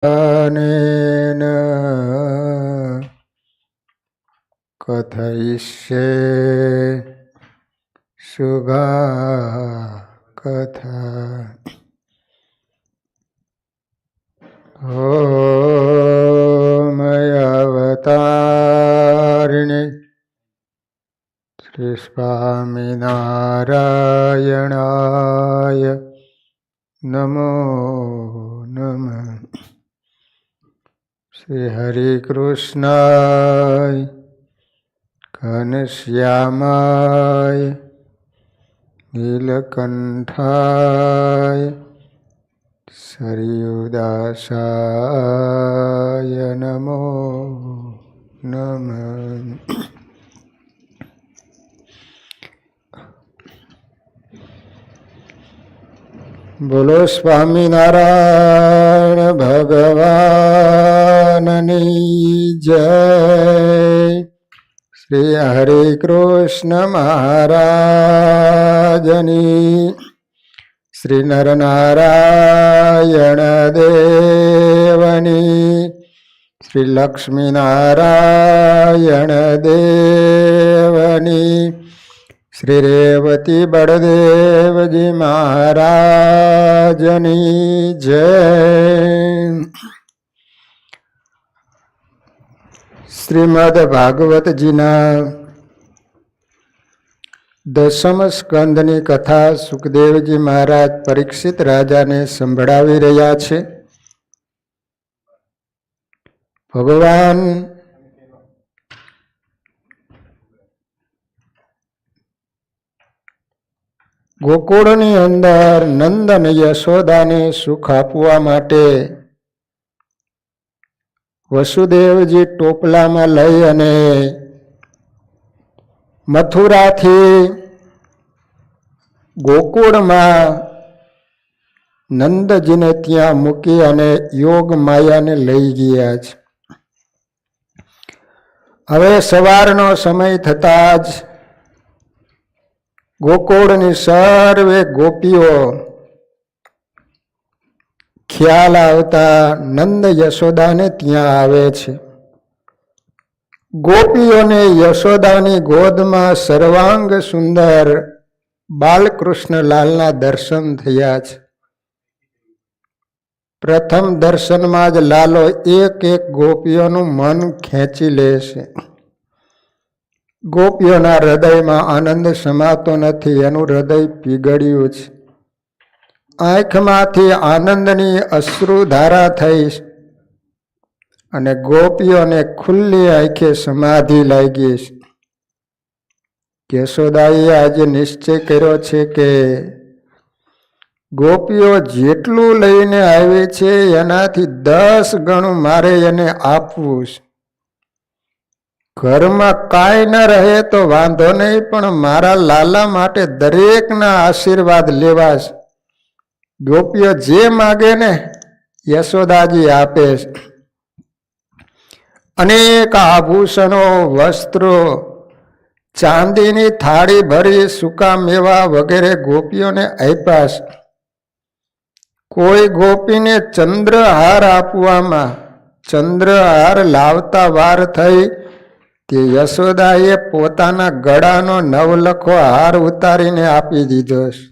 अनेन कथयिष्ये शुभा कथा। ॐ अवतारिणे श्री स्वामिनारायणाय नमो नमः। श्री हरि कृष्णाय घनश्यामाय नीलकंठाय सरयुदासाय नमो नमः। बोलो स्वामीनारायण भगवाननी जय। श्री हरि कृष्ण महाराजनी, श्री नरनारायण देवनी, श्री लक्ष्मी नारायण देवनी, श्री रेवती बड़देव जी महाराजनी जय। श्रीमद भागवत जीना 10મ સ્કંદની કથા સુખદેવજી મહારાજ પરીક્ષિત રાજાને સંભળાવી રહ્યા છે। ભગવાન ગોકુળની અંદર નંદ અને યશોદાને સુખ આપવા માટે વસુદેવજી ટોપલામાં લઈ અને મથુરાથી ગોકુળમાં નંદજીને ત્યાં મૂકી અને યોગ માયાને લઈ ગયા છે। હવે સવારનો સમય થતા જ ગોકુળની સર્વે ગોપીઓ ખ્યાલ આવતા નંદ યશોદાને ત્યાં આવે છે। ગોપીઓને યશોદાની ગોદમાં સર્વાંગ સુંદર બાલકૃષ્ણલાલના દર્શન થયા છે। પ્રથમ દર્શનમાં જ લાલો એક એક ગોપીઓનું મન ખેંચી લે છે। ગોપીઓના હૃદયમાં આનંદ સમાતો નથી, એનું હૃદય પીગળ્યું છે। આંખમાંથી આનંદની અશ્રુધારા થઈ અને ગોપીઓને ખુલ્લી આંખે સમાધિ લાગી છે। યશોદાએ આજે નિશ્ચય કર્યો છે કે ગોપીઓ જેટલું લઈને આવે છે એનાથી 10 ગણું મારે એને આપવું છે। ઘરમાં કાંઈ ન રહે તો વાંધો નહીં, પણ મારા લાલા માટે દરેકના આશીર્વાદ લેવા છે। ગોપીઓ જે માગે ને યશોદાજી આપે છે। અનેક આભૂષણો, વસ્ત્રો, ચાંદીની થાળી ભરી સૂકા મેવા વગેરે ગોપીઓને આપ્યા છે। કોઈ ગોપીને ચંદ્રહાર આપવામાં ચંદ્રહાર લાવતા વાર થઈ તે યશોદાએ પોતાના ગળાનો નવલખો હાર ઉતારીને આપી દીધો છે।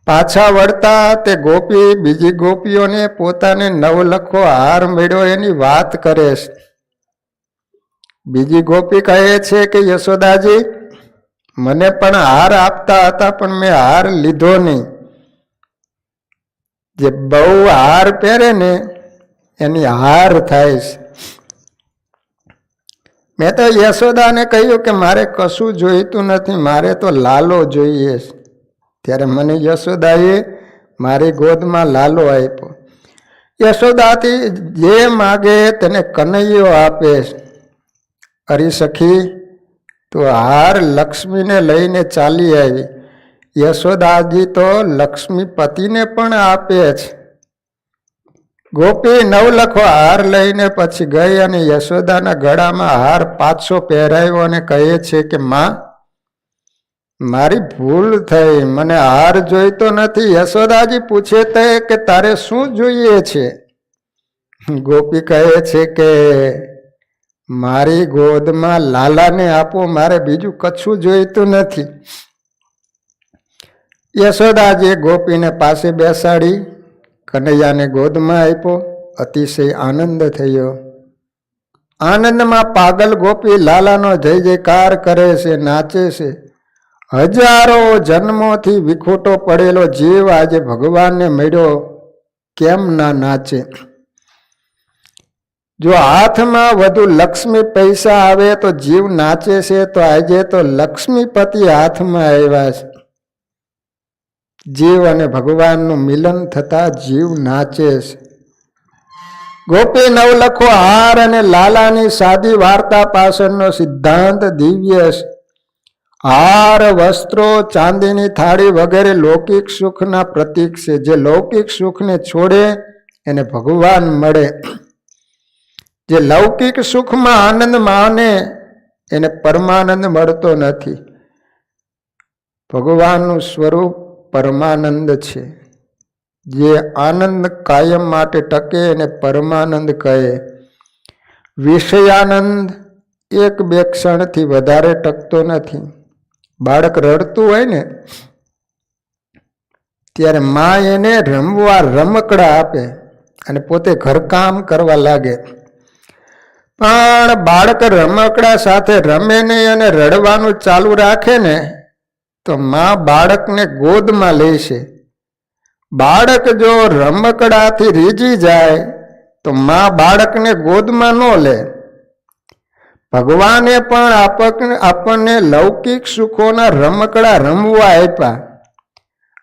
પાછા વળતા તે ગોપી બીજી ગોપીઓને પોતાને નવલખો હાર મળ્યો એની વાત કરે છે। બીજી ગોપી કહે છે કે યશોદાજી, મને પણ હાર આપતા હતા પણ મેં હાર લીધો નહીં। જે બહુ હાર પહેરે ને એની હાર થાય છે। મેં તો યશોદાને કહ્યું કે મારે કશું જોઈતું નથી, મારે તો લાલો જોઈએ છે। ત્યારે મને યશોદાએ મારી ગોદમાં લાલો આપ્યો। યશોદાથી જે માગે તેને કનૈયો આપે છે। અરી સખી, તો હાર લક્ષ્મીને લઈને ચાલી આવી। યશોદાજી તો લક્ષ્મીપતિને પણ આપે છે। ગોપી નવલખો હાર લઈને પછી ગઈ અને યશોદાના ગળામાં હાર પાછો પહેરાવ્યો અને કહે છે કે માં, મારી ભૂલ થઈ, મને હાર જોઈતો નથી. યશોદાજી પૂછે કે તારે શું જોઈએ છે? ગોપી કહે છે કે મારી ગોદમાં લાલાને આપો, મારે બીજું કશું જોઈતું નથી. યશોદાજીએ ગોપીને પાસે બેસાડી કનૈયાને ગોદમાં આપ્યો. અતિશય આનંદ થયો. આનંદમાં પાગલ ગોપી લાલાનો જય જયકાર કરે છે, નાચે છે. હજારો જન્મોથી વિખૂટો પડેલો જીવ આજે ભગવાનને મળ્યો, કેમ ના નાચે? જો હાથમાં વધુ લક્ષ્મી પૈસા આવે તો જીવ નાચે છે, તો આજે તો લક્ષ્મીપતિ હાથમાં આવ્યા છે. જીવ અને ભગવાનનું મિલન થતા જીવ નાચે છે. ગોપી નવલખો હાર અને લાલાની સાદી વાર્તા પાછળનો સિદ્ધાંત દિવ્ય છે. હાર, વસ્ત્રો, ચાંદીની થાળી વગેરે લૌકિક સુખના પ્રતીક છે. જે લૌકિક સુખને છોડે એને ભગવાન મળે. જે લૌકિક સુખમાં આનંદ માને એને પરમાનંદ મળતો નથી. ભગવાનનું સ્વરૂપ પરમાનંદ છે. જે આનંદ કાયમ માટે ટકે એને પરમાનંદ કહે. વિષયાનંદ એક બે ક્ષણથી વધારે ટકતો નથી. બાળક રડતું હોય ને ત્યારે મા એને રમવા રમકડા આપે અને પોતે ઘરકામ કરવા લાગે. પણ બાળક રમકડા સાથે રમે નહીં અને રડવાનું ચાલુ રાખે ને તો મા બાળકને ગોદમાં લે છે. બાળક જો રમકડાથી રીઝી જાય તો મા બાળકને ગોદમાં ન લે. ભગવાને પણ આપણને લૌકિક સુખોના રમકડા રમવા આપ્યા,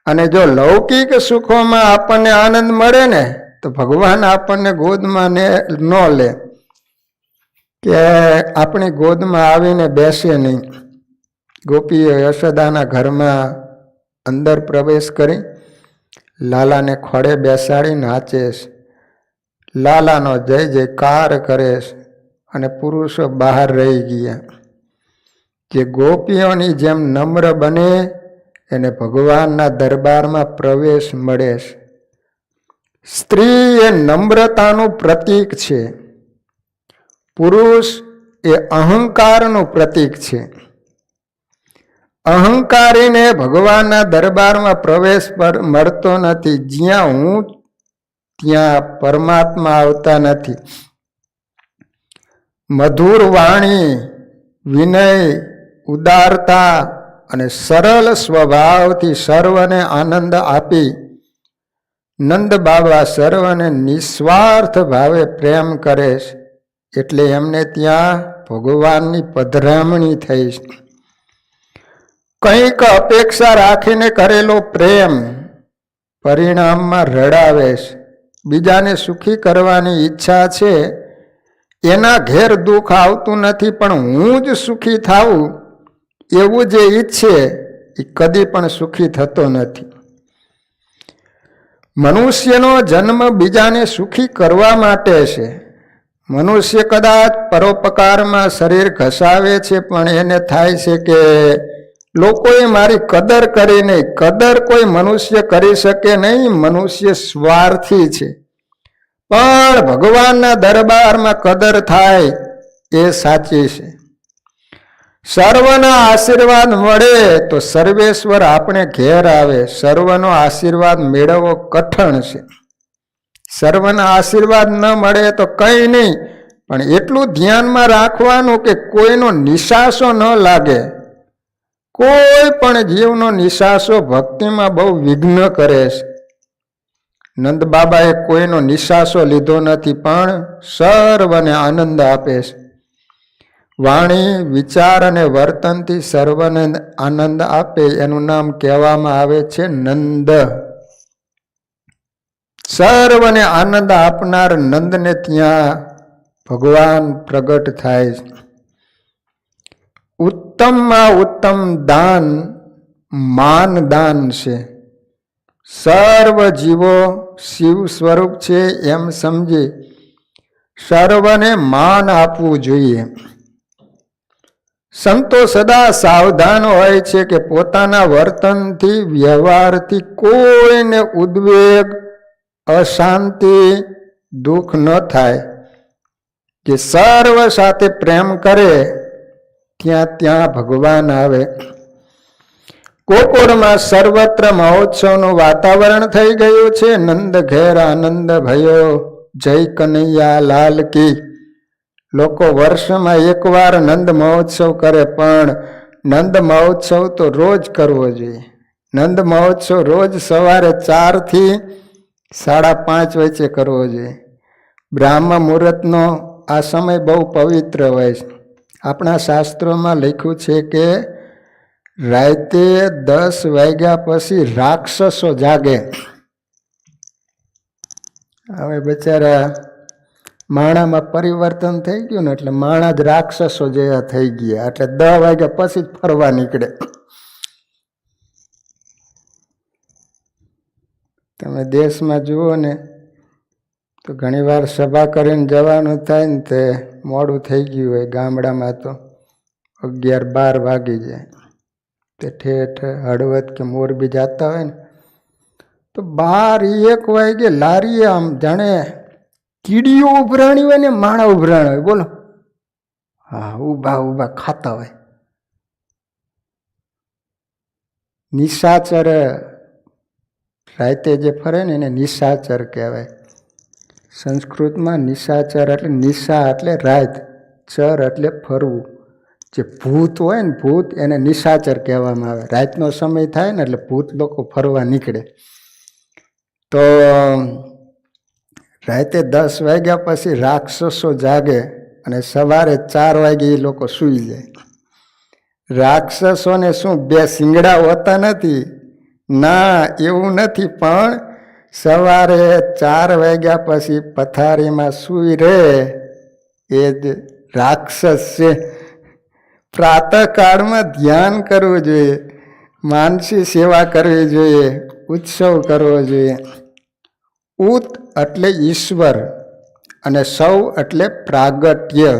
અને જો લૌકિક સુખોમાં આપણને આનંદ મળે ને તો ભગવાન આપણને ગોદમાં ન લે, કે આપણી ગોદમાં આવીને બેસે નહીં. ગોપીએ યશોદાના ઘરમાં અંદર પ્રવેશ કરી લાલાને ખોળે બેસાડી નાચે છે. લાલાનો જય જયકાર કરે છે અને પુરુષો બહાર રહી ગયા. જે ગોપીઓની જેમ નમ્ર બને એને ભગવાનના દરબારમાં પ્રવેશ મળે છે. સ્ત્રી એ નમ્રતાનું પ્રતીક છે. પુરુષ એ અહંકારનું પ્રતીક છે. અહંકારીને ભગવાનના દરબારમાં પ્રવેશ મળતો નથી. જ્યાં હું ત્યાં પરમાત્મા આવતા નથી. મધુર વાણી, વિનય, ઉદારતા અને સરળ સ્વભાવથી સર્વને આનંદ આપી નંદ બાબા સર્વને નિસ્વાર્થ ભાવે પ્રેમ કરે છે. એટલે એમને ત્યાં ભગવાનની પધરામણી થઈ છે. કંઈક અપેક્ષા રાખીને કરેલો પ્રેમ પરિણામમાં રડાવે છે. બીજાને સુખી કરવાની ઈચ્છા છે, એના ઘેર દુઃખ આવતું નથી, પણ હું જ સુખી થાઉં એવું જે ઈચ્છે એ કદી પણ સુખી થતો નથી. મનુષ્યનો જન્મ બીજાને સુખી કરવા માટે છે. મનુષ્ય કદાચ પરોપકારમાં શરીર ઘસાવે છે, પણ એને થાય છે કે લોકોએ મારી કદર કરી નહીં. કદર કોઈ મનુષ્ય કરી શકે નહીં. મનુષ્ય સ્વાર્થી છે. પણ ભગવાનના દરબારમાં કદર થાય એ સાચી છે. સર્વના આશીર્વાદ મળે તો સર્વેશ્વર આપણે ઘેર આવે. સર્વનો આશીર્વાદ મેળવવો કઠણ છે. સર્વના આશીર્વાદ ન મળે તો કંઈ નહીં, પણ એટલું ધ્યાનમાં રાખવાનું કે કોઈનો નિશાસો ન લાગે. કોઈ પણ જીવનો નિશાસો ભક્તિમાં બહુ વિઘ્ન કરે છે. નંદ બાબાએ કોઈનો નિશાસો લીધો નથી, પણ સર્વને આનંદ આપે છે. વાણી, વિચાર અને વર્તનથી સર્વને આનંદ આપે એનું નામ કહેવામાં આવે છે નંદ. સર્વને આનંદ આપનાર નંદને ત્યાં ભગવાન પ્રગટ થાય છે. ઉત્તમમાં ઉત્તમ દાન માન દાન છે. સર્વ જીવો શિવ સ્વરૂપ છે એમ સમજી સર્વને માન આપવું જોઈએ. સંતો સદા સાવધાન હોય છે કે પોતાના વર્તનથી વ્યવહારથી કોઈને ઉદ્વેગ, અશાંતિ, દુઃખ ન થાય, કે સર્વ સાથે પ્રેમ કરે ત્યાં ભગવાન આવે. ગોકુળમાં સર્વત્ર મહોત્સવનું વાતાવરણ થઈ ગયું છે. નંદ ઘેર આનંદ ભયો, જય કનૈયા લાલ કી. લોકો વર્ષમાં એકવાર નંદ મહોત્સવ કરે, પણ નંદ મહોત્સવ તો રોજ કરવો જોઈએ. નંદ મહોત્સવ રોજ સવારે 4 થી 5:30 વચ્ચે કરવો જોઈએ. બ્રાહ્મ મુહૂર્તનો આ સમય બહુ પવિત્ર હોય છે. આપણા શાસ્ત્રોમાં લખ્યું છે કે રાતે 10 વાગ્યા પછી રાક્ષસો જાગે. હવે બિચારા માણામાં પરિવર્તન થઈ ગયું ને, એટલે માણા જ રાક્ષસો જેવા થઈ ગયા. એટલે 10 વાગ્યા પછી જ ફરવા નીકળે. તમે દેશમાં જુઓ ને તો ઘણીવાર સભા કરીને જવાનું થાય ને, તે મોડું થઈ ગયું હોય. ગામડામાં તો 11-12 વાગી જાય. તે ઠેઠ હળવદ કે મોરબી જતા હોય ને તો 12-1 વાગે લારીએ આમ જાણે કીડીઓ ઉભરાણી હોય ને માણા ઉભરાણ હોય. બોલો, હા, ઊભા ખાતા હોય. નિશાચર રાતે જે ફરે ને એને નિશાચર કહેવાય. સંસ્કૃતમાં નિશાચર એટલે નિશા એટલે રાત, ચર એટલે ફરવું. જે ભૂત હોય ને ભૂત, એને નિશાચર કહેવામાં આવે. રાતનો સમય થાય ને એટલે ભૂત લોકો ફરવા નીકળે. તો રાતે 10 વાગ્યા પછી રાક્ષસો જાગે અને સવારે 4 વાગે એ લોકો સૂઈ જાય. રાક્ષસોને શું 2 શિંગડા હોતા નથી? ના, એવું નથી. પણ સવારે 4 વાગ્યા પછી પથારીમાં સૂઈ રહે એ જ રાક્ષસ છે. પ્રાતઃકાળમાં ધ્યાન કરવું જોઈએ, માનસી સેવા કરવી જોઈએ, ઉત્સવ કરવો જોઈએ. ઉત એટલે ઈશ્વર અને સૌ એટલે પ્રાગટ્ય.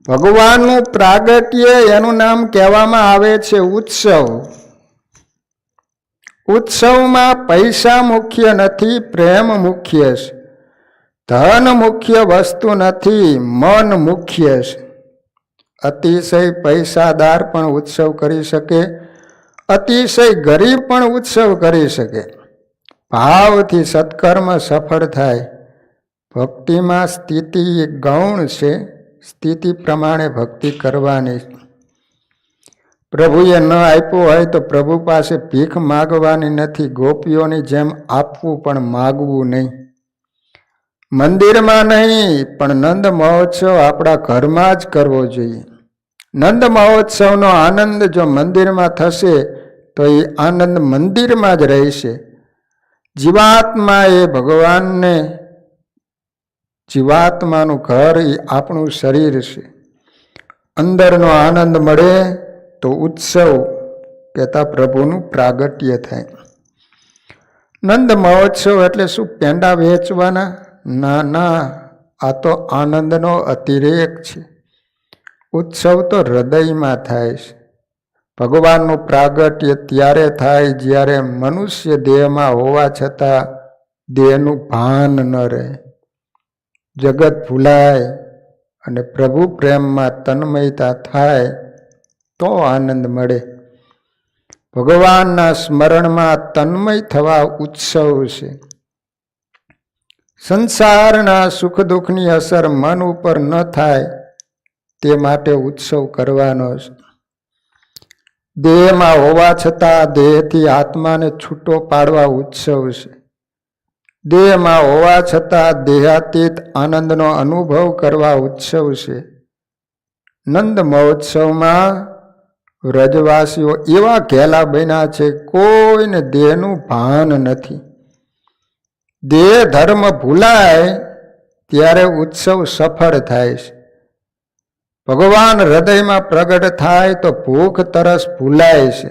ભગવાનનું પ્રાગટ્ય, એનું નામ કહેવામાં આવે છે ઉત્સવ. ઉત્સવમાં પૈસા મુખ્ય નથી, પ્રેમ મુખ્ય છે. ધન મુખ્ય વસ્તુ નથી, મન મુખ્ય છે. અતિશય પૈસાદાર પણ ઉત્સવ કરી શકે, અતિશય ગરીબ પણ ઉત્સવ કરી શકે. ભાવથી સત્કર્મ સફળ થાય. ભક્તિમાં સ્થિતિ એક ગૌણ છે, સ્થિતિ પ્રમાણે ભક્તિ કરવાની. પ્રભુએ ન આપ્યું હોય તો પ્રભુ પાસે ભીખ માગવાની નથી. ગોપીઓની જેમ આપવું પણ માગવું નહીં. મંદિરમાં નહીં, પણ નંદ મહોત્સવ આપણા ઘરમાં જ કરવો જોઈએ. નંદ મહોત્સવનો આનંદ જો મંદિરમાં થશે તો એ આનંદ મંદિરમાં જ રહેશે. જીવાત્મા એ ભગવાનને, જીવાત્માનું ઘર એ આપણું શરીર છે. અંદરનો આનંદ મળે તો ઉત્સવ કહેતા પ્રભુનું પ્રાગટ્ય થાય. નંદ મહોત્સવ એટલે શું પેંડા વેચવાના? ના, આ તો આનંદનો અતિરેક છે. ઉત્સવ તો હૃદયમાં થાય છે. ભગવાનનું પ્રાગટ્ય ત્યારે થાય જ્યારે મનુષ્ય દેહમાં હોવા છતાં દેહનું ભાન ન રહે, જગત ભૂલાય અને પ્રભુ પ્રેમમાં તન્મયતા થાય તો આનંદ મળે. ભગવાનના સ્મરણમાં તન્મય થવા ઉત્સવ છે. સંસારના સુખ દુઃખની અસર મન ઉપર ન થાય તે માટે ઉત્સવ કરવાનો છે. દેહમાં હોવા છતાં દેહથી આત્માને છૂટો પાડવા ઉત્સવ છે. દેહમાં હોવા છતાં દેહાતીત આનંદનો અનુભવ કરવા ઉત્સવ છે. નંદ મહોત્સવમાં વ્રજવાસીઓ એવા ઘેલા બન્યા છે, કોઈને દેહનું ભાન નથી. દેહ ધર્મ ભૂલાય ત્યારે ઉત્સવ સફળ થાય છે. ભગવાન હૃદયમાં પ્રગટ થાય તો ભૂખ તરસ ભૂલાય છે.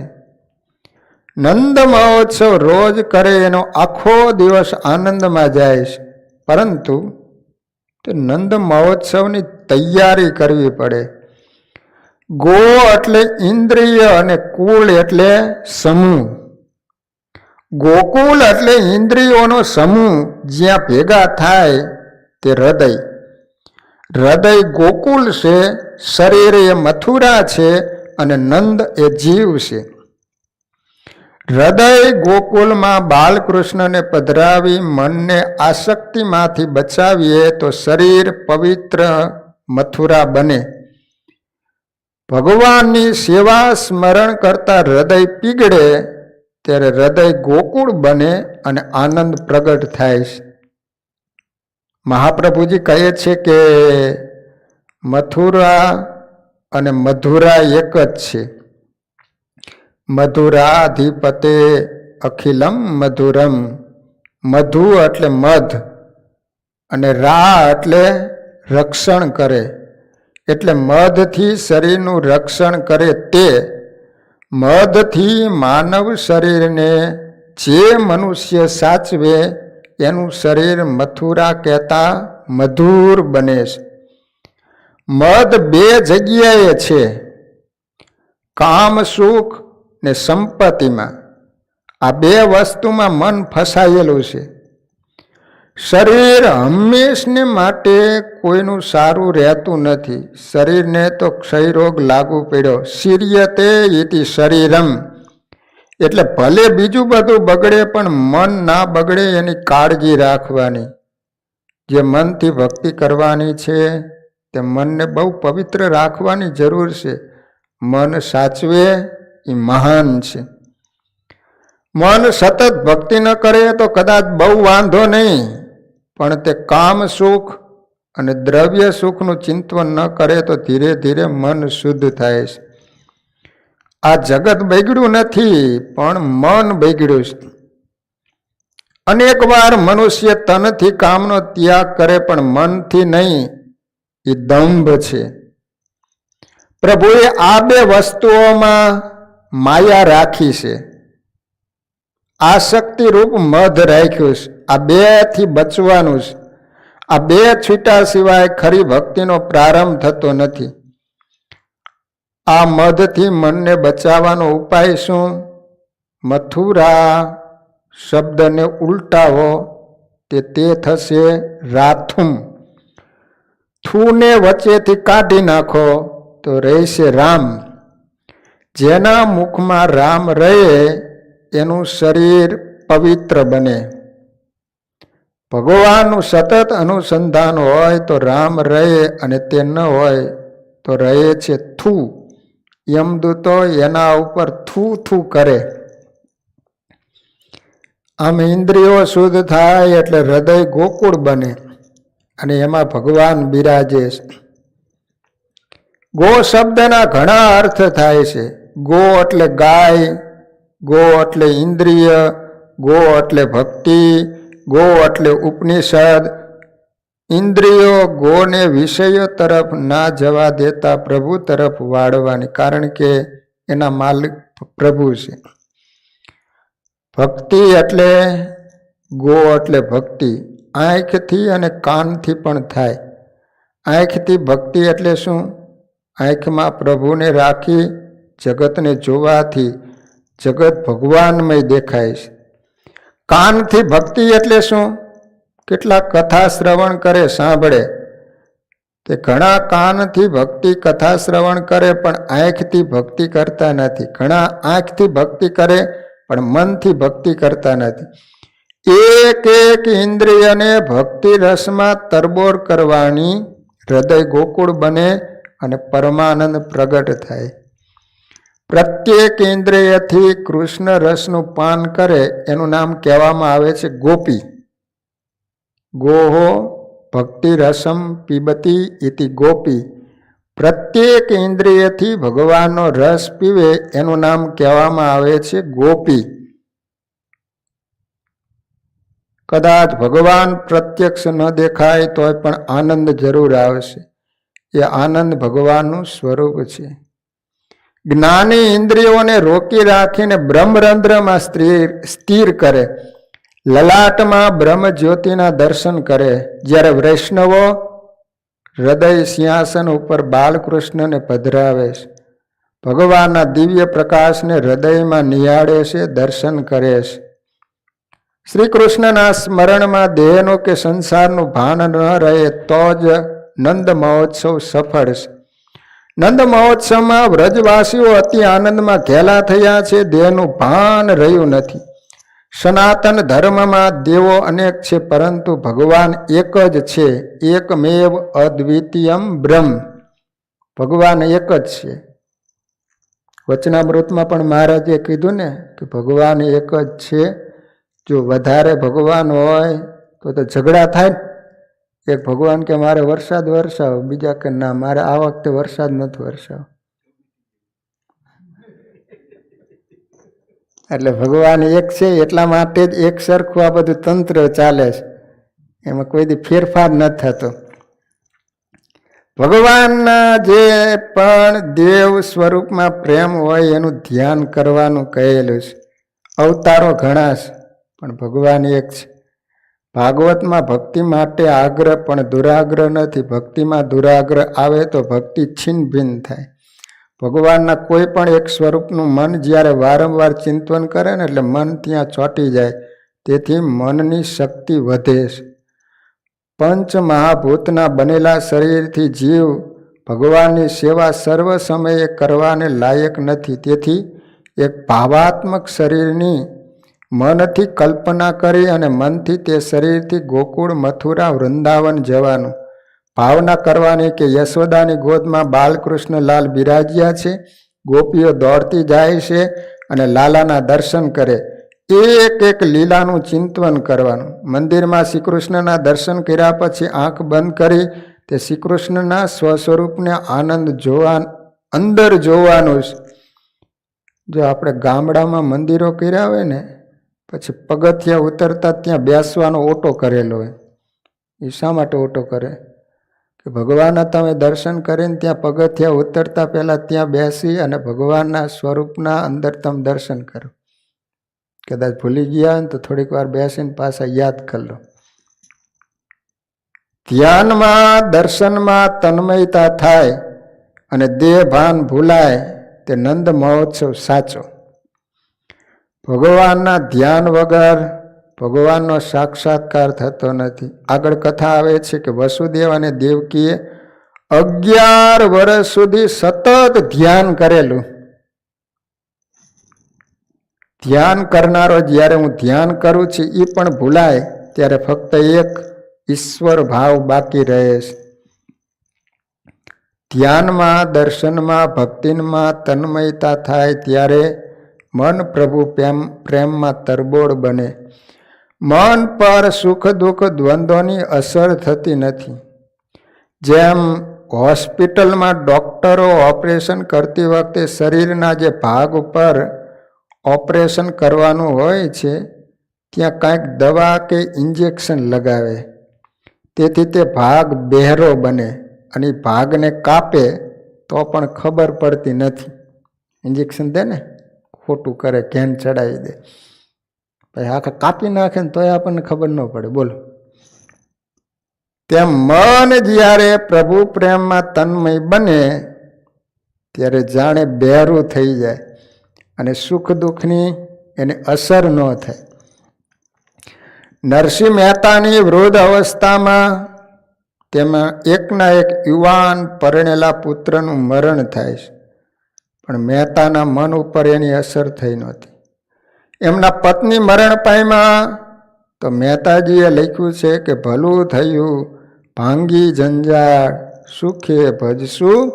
નંદ મહોત્સવ રોજ કરે એનો આખો દિવસ આનંદમાં જાય છે. પરંતુ તે નંદ મહોત્સવની તૈયારી કરવી પડે. ગો એટલે ઇન્દ્રિય અને કુલ એટલે સમૂહ. ગોકુલ એટલે ઇન્દ્રિયોનો સમૂહ જ્યાં ભેગા થાય તે હૃદય. હૃદય ગોકુલ છે, શરીર એ મથુરા છે અને નંદ એ જીવ છે. હૃદય ગોકુલમાં બાલકૃષ્ણને પધરાવી મનને આસક્તિમાંથી બચાવીએ તો શરીર પવિત્ર મથુરા બને. ભગવાનની સેવા સ્મરણ કરતા હૃદય પીગળે ત્યારે હૃદય ગોકુળ બને અને આનંદ પ્રગટ થાય છે. મહાપ્રભુજી કહે છે કે મથુરા અને મધુરા એક જ છે. મધુરાધિપતે અખિલમ મધુરમ. મધુ એટલે મધ અને રા એટલે રક્ષણ કરે, એટલે મધથી શરીરનું રક્ષણ કરે તે. મધથી માનવ શરીરને જે મનુષ્ય સાચવે એનું શરીર મથુરા કહેતા મધુર બને છે. મધ બે જગ્યાએ છે, કામ સુખ ને સંપત્તિમાં. આ બે વસ્તુમાં મન ફસાયેલું છે. શરીર હંમેશને માટે કોઈનું સારું રહેતું નથી. શરીરને તો ક્ષયરોગ લાગુ પડ્યો. શિર્યતે ઇતિ શરીરમ. એટલે ભલે બીજું બધું બગડે પણ મન ના બગડે એની કાળજી રાખવાની. જે મનથી ભક્તિ કરવાની છે તે મનને બહુ પવિત્ર રાખવાની જરૂર છે. મન સાચવે એ મહાન છે. મન સતત ભક્તિ ન કરે તો કદાચ બહુ વાંધો નહીં, પણ તે કામ સુખ અને દ્રવ્ય સુખનું ચિંતન ન કરે તો ધીરે ધીરે મન શુદ્ધ થાય છે. આ જગત બગડ્યું નથી પણ મન બગડ્યું છે. અનેક વાર મનુષ્ય તનથી કામનો ત્યાગ કરે પણ મનથી નહીં, એ દંભ છે. પ્રભુએ આ બે વસ્તુઓમાં માયા રાખી છે, આસક્તિ રૂપ મધ રાખ્યું છે. આ બે થી બચવાનું છે. આ બે છૂટા સિવાય ખરી ભક્તિનો પ્રારંભ થતો નથી. આ મધથી મનને બચાવવાનો ઉપાય શું? મથુરા શબ્દને ઉલટાવો તે થશે રાથુમ. થૂને વચ્ચેથી કાઢી નાખો તો રહેશે રામ. જેના મુખમાં રામ રહે એનું શરીર પવિત્ર બને. ભગવાનનું સતત અનુસંધાન હોય તો રામ રહે અને તે ન હોય તો રહે છે થૂ. યમદૂતો એના ઉપર થૂ થૂ કરે. આમ ઇન્દ્રિયો શુદ્ધ થાય એટલે હૃદય ગોકુળ બને અને એમાં ભગવાન બિરાજે છે. ગો શબ્દના ઘણા અર્થ થાય છે. ગો એટલે ગાય, ગો એટલે ઇન્દ્રિય, ગો એટલે ભક્તિ, ગો એટલે ઉપનિષદ. ઇન્દ્રિયો ગોને વિષયો તરફ ના જવા દેતા પ્રભુ તરફ વાળવાની, કારણ કે એના માલિક પ્રભુ છે. ભક્તિ એટલે ગો એટલે ભક્તિ આંખથી અને કાનથી પણ થાય. આંખથી ભક્તિ એટલે શું? આંખમાં પ્રભુને રાખી જગતને જોવાથી જગત ભગવાનમય દેખાય છે. કાનથી ભક્તિ એટલે શું? કેટલાક કથા શ્રવણ કરે, સાંભળે. તે ઘણા કાનથી ભક્તિ કથા શ્રવણ કરે પણ આંખથી ભક્તિ કરતા નથી. ઘણા આંખથી ભક્તિ કરે પણ મનથી ભક્તિ કરતા નથી. એક એક ઇન્દ્રિયને ભક્તિ રસમાં તરબોળ કરવાની, હૃદય ગોકુળ બને અને પરમાનંદ પ્રગટ થાય. પ્રત્યેક ઇન્દ્રિયથી કૃષ્ણ રસનું પાન કરે એનું નામ કહેવામાં આવે છે ગોપી. ગોહો ભક્તિ રસમ પીબતી ઇતિ ગોપી. પ્રત્યેક ઇન્દ્રિયથી ભગવાનનો રસ પીવે એનું નામ કહેવામાં આવે છે ગોપી. કદાચ ભગવાન પ્રત્યક્ષ ન દેખાય તોય પણ આનંદ જરૂર આવશે. એ આનંદ ભગવાનનું સ્વરૂપ છે. જ્ઞાની ઇન્દ્રિયોને રોકી રાખીને બ્રહ્મરંધ્રમાં સ્થિર કરે, લલાટમાં બ્રહ્મ જ્યોતિના દર્શન કરે. જ્યારે વૈષ્ણવો હૃદય સિંહાસન ઉપર બાલકૃષ્ણને પધરાવે છે, ભગવાનના દિવ્ય પ્રકાશને હૃદયમાં નિહાળે છે, દર્શન કરે છે. શ્રી કૃષ્ણના સ્મરણમાં દેહનું કે સંસારનું ભાન ન રહે તો જ નંદ મહોત્સવ સફળ છે. નંદ મહોત્સવમાં વ્રજવાસીઓ અતિ આનંદમાં ઘેલા થયા છે, દેહનું ભાન રહ્યું નથી. સનાતન ધર્મમાં દેવો અનેક છે, પરંતુ ભગવાન એક જ છે. એકમેવ અદ્વિતીયમ બ્રહ્મ. ભગવાન એક જ છે. વચનામૃતમાં પણ મહારાજે કીધું ને કે ભગવાન એક જ છે. જો વધારે ભગવાન હોય તો ઝઘડા થાય. એક ભગવાન કે મારે વરસાદ વરસાવો, બીજા કે ના મારે આ વખતે વરસાદ નથી વરસાવો. એટલે ભગવાન એક છે, એટલા માટે જ એક સરખું આ બધું તંત્ર ચાલે છે, એમાં કોઈ દી ફેરફાર ન થતો. ભગવાનના જે પણ દેવ સ્વરૂપમાં પ્રેમ હોય એનું ધ્યાન કરવાનું કહેલું છે. અવતારો ઘણા છે પણ ભગવાન એક છે. ભાગવતમાં ભક્તિ માટે આગ્રહ પણ દુરાગ્રહ નથી. ભક્તિમાં દુરાગ્રહ આવે તો ભક્તિ છીન ભીન થાય. ભગવાનના કોઈ પણ એક સ્વરૂપનું મન જ્યારે વારંવાર ચિંતન કરે ને એટલે મન ત્યાં ચોંટી જાય. તેથી મનની શક્તિ વધે છે. પંચ મહાભૂતના બનેલા શરીરથી જીવ ભગવાનની સેવા સર્વ સમયે કરવાને લાયક નથી. તેથી એક ભાવાત્મક શરીરની મનથી કલ્પના કરી અને મનથી તે શરીરથી ગોકુળ, મથુરા, વૃંદાવન જવાનું ભાવના કરવાની કે યશોદાની ગોદમાં બાલકૃષ્ણ લાલ બિરાજ્યા છે. ગોપીઓ દોડતી જાય છે અને લાલાના દર્શન કરે. એક એક લીલાનું ચિંતન કરવાનું. મંદિરમાં શ્રી કૃષ્ણના દર્શન કર્યા પછી આંખ બંધ કરી તે શ્રી કૃષ્ણના સ્વસ્વરૂપને આનંદ જોવા અંદર જોવાનું છે. જો આપણે ગામડામાં મંદિરો કર્યા હોય ને પછી પગથિયા ઉતરતા ત્યાં બેસવાનો ઓટો કરેલો હોય. એ શા માટે ઓટો કરે કે ભગવાનના તમે દર્શન કરીને ત્યાં પગથિયા ઉતરતા પહેલાં ત્યાં બેસી અને ભગવાનના સ્વરૂપના અંદર તમે દર્શન કરો. કદાચ ભૂલી ગયા ને તો થોડીક વાર બેસીને પાછા યાદ કરી લો. ધ્યાનમાં દર્શનમાં તન્મયતા થાય અને દેહ ભાન ભૂલાય તે નંદ મહોત્સવ સાચો. ભગવાનના ધ્યાન વગર ભગવાનનો સાક્ષાત્કાર થતો નથી. આગળ કથા આવે છે કે વસુદેવ અને દેવકીએ 11 વર્ષ સુધી સતત ધ્યાન કરેલું. ધ્યાન કરનારો જ્યારે હું ધ્યાન કરું છું એ પણ ભૂલાય ત્યારે ફક્ત એક ઈશ્વર ભાવ બાકી રહે છે. ધ્યાનમાં દર્શનમાં ભક્તિમાં તન્મયતા થાય ત્યારે મન પ્રભુ પ્રેમમાં તરબોળ બને. મન પર સુખ દુઃખ દ્વંદ્વની અસર થતી નથી. જેમ હોસ્પિટલમાં ડૉક્ટરો ઓપરેશન કરતી વખતે શરીરના જે ભાગ ઉપર ઓપરેશન કરવાનું હોય છે ત્યાં કાંઈક દવા કે ઇન્જેક્શન લગાવે. તેથી તે ભાગ બહેરો બને અને ભાગને કાપે તો પણ ખબર પડતી નથી. ઇન્જેક્શન દે ને ખોટું કરે, ઘેન ચડાવી દે, પછી આખા કાપી નાખે ને તોય આપણને ખબર ન પડે. બોલો. તેમ મન જ્યારે પ્રભુ પ્રેમમાં તન્મય બને ત્યારે જાણે બહેરું થઈ જાય અને સુખ દુઃખની એને અસર ન થાય. નરસિંહ મહેતાની વૃદ્ધ અવસ્થામાં તેમાં એકના એક યુવાન પરણેલા પુત્રનું મરણ થાય છે, પણ મહેતાના મન ઉપર એની અસર થઈ નહોતી. એમના પત્ની મરણ પામ્યા તો મહેતાજીએ લખ્યું છે કે ભલું થયું ભાંગી જંજાળ સુખે ભજશું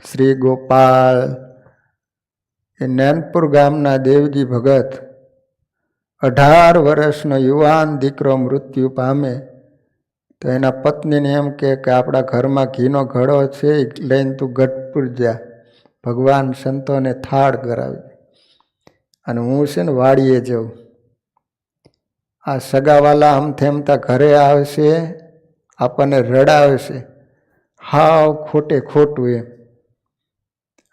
શ્રી ગોપાલ. એ નૈનપુર ગામના દેવજી ભગત 18 વર્ષનો યુવાન દીકરો મૃત્યુ પામે તો એના પત્નીને એમ કે આપણા ઘરમાં ઘીનો ઘડો છે, લઈને તું ગઢપુર જા, ભગવાન સંતોને થાળ કરાવી અને હું છે ને વાડીએ જાઉં. આ સગાવાલા આમથેમતા ઘરે આવશે, આપણને રડાવશે, હાવ ખોટે ખોટું એમ.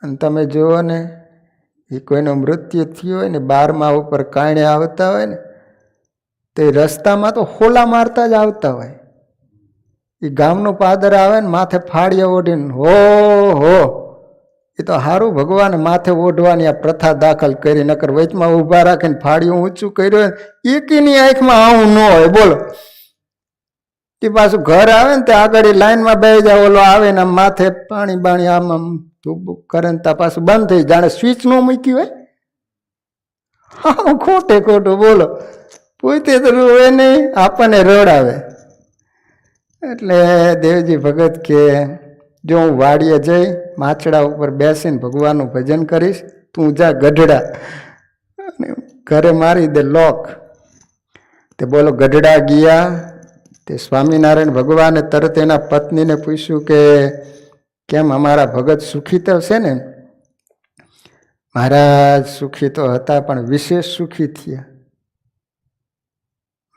અને તમે જુઓ ને એ કોઈનું મૃત્યુ થયું હોય ને 12મા ઉપર કાંઈ આવતા હોય ને તો એ રસ્તામાં તો હોલા મારતા જ આવતા હોય. એ ગામનું પાદર આવે ને માથે ફાળિયા ઓઢીને હો એ તો સારું ભગવાને માથે ઓઢવાની આ પ્રથા દાખલ કરી, નકર વચમાં ઊભા રાખીને ફાળ્યું ઊંચું કર્યું એકીની આંખમાં આવું ન હોય. બોલો, એ પાછું ઘર આવે ને તે આગળ લાઈનમાં બેસી જાય, ઓલો આવે ને માથે પાણી બાણી આમ આમ કરે ને ત્યાં પાછું બંધ થઈ જાણે સ્વિચ ન મૂક્યું હોય. હા, ખોટે ખોટું બોલો. પોતે તો રોવે નહીં, આપણને રડાવે. એટલે દેવજી ભગત કે જો હું વાડીએ જઈ માછડા ઉપર બેસીને ભગવાનનું ભજન કરીશ, તું જા ગઢડા અને ઘરે મારી દે લોક. તે બોલો ગઢડા ગયા. તે સ્વામિનારાયણ ભગવાને તરત એના પત્નીને પૂછ્યું કે કેમ અમારા ભગત સુખી તો છે ને? મહારાજ સુખી તો હતા પણ વિશેષ સુખી થયા.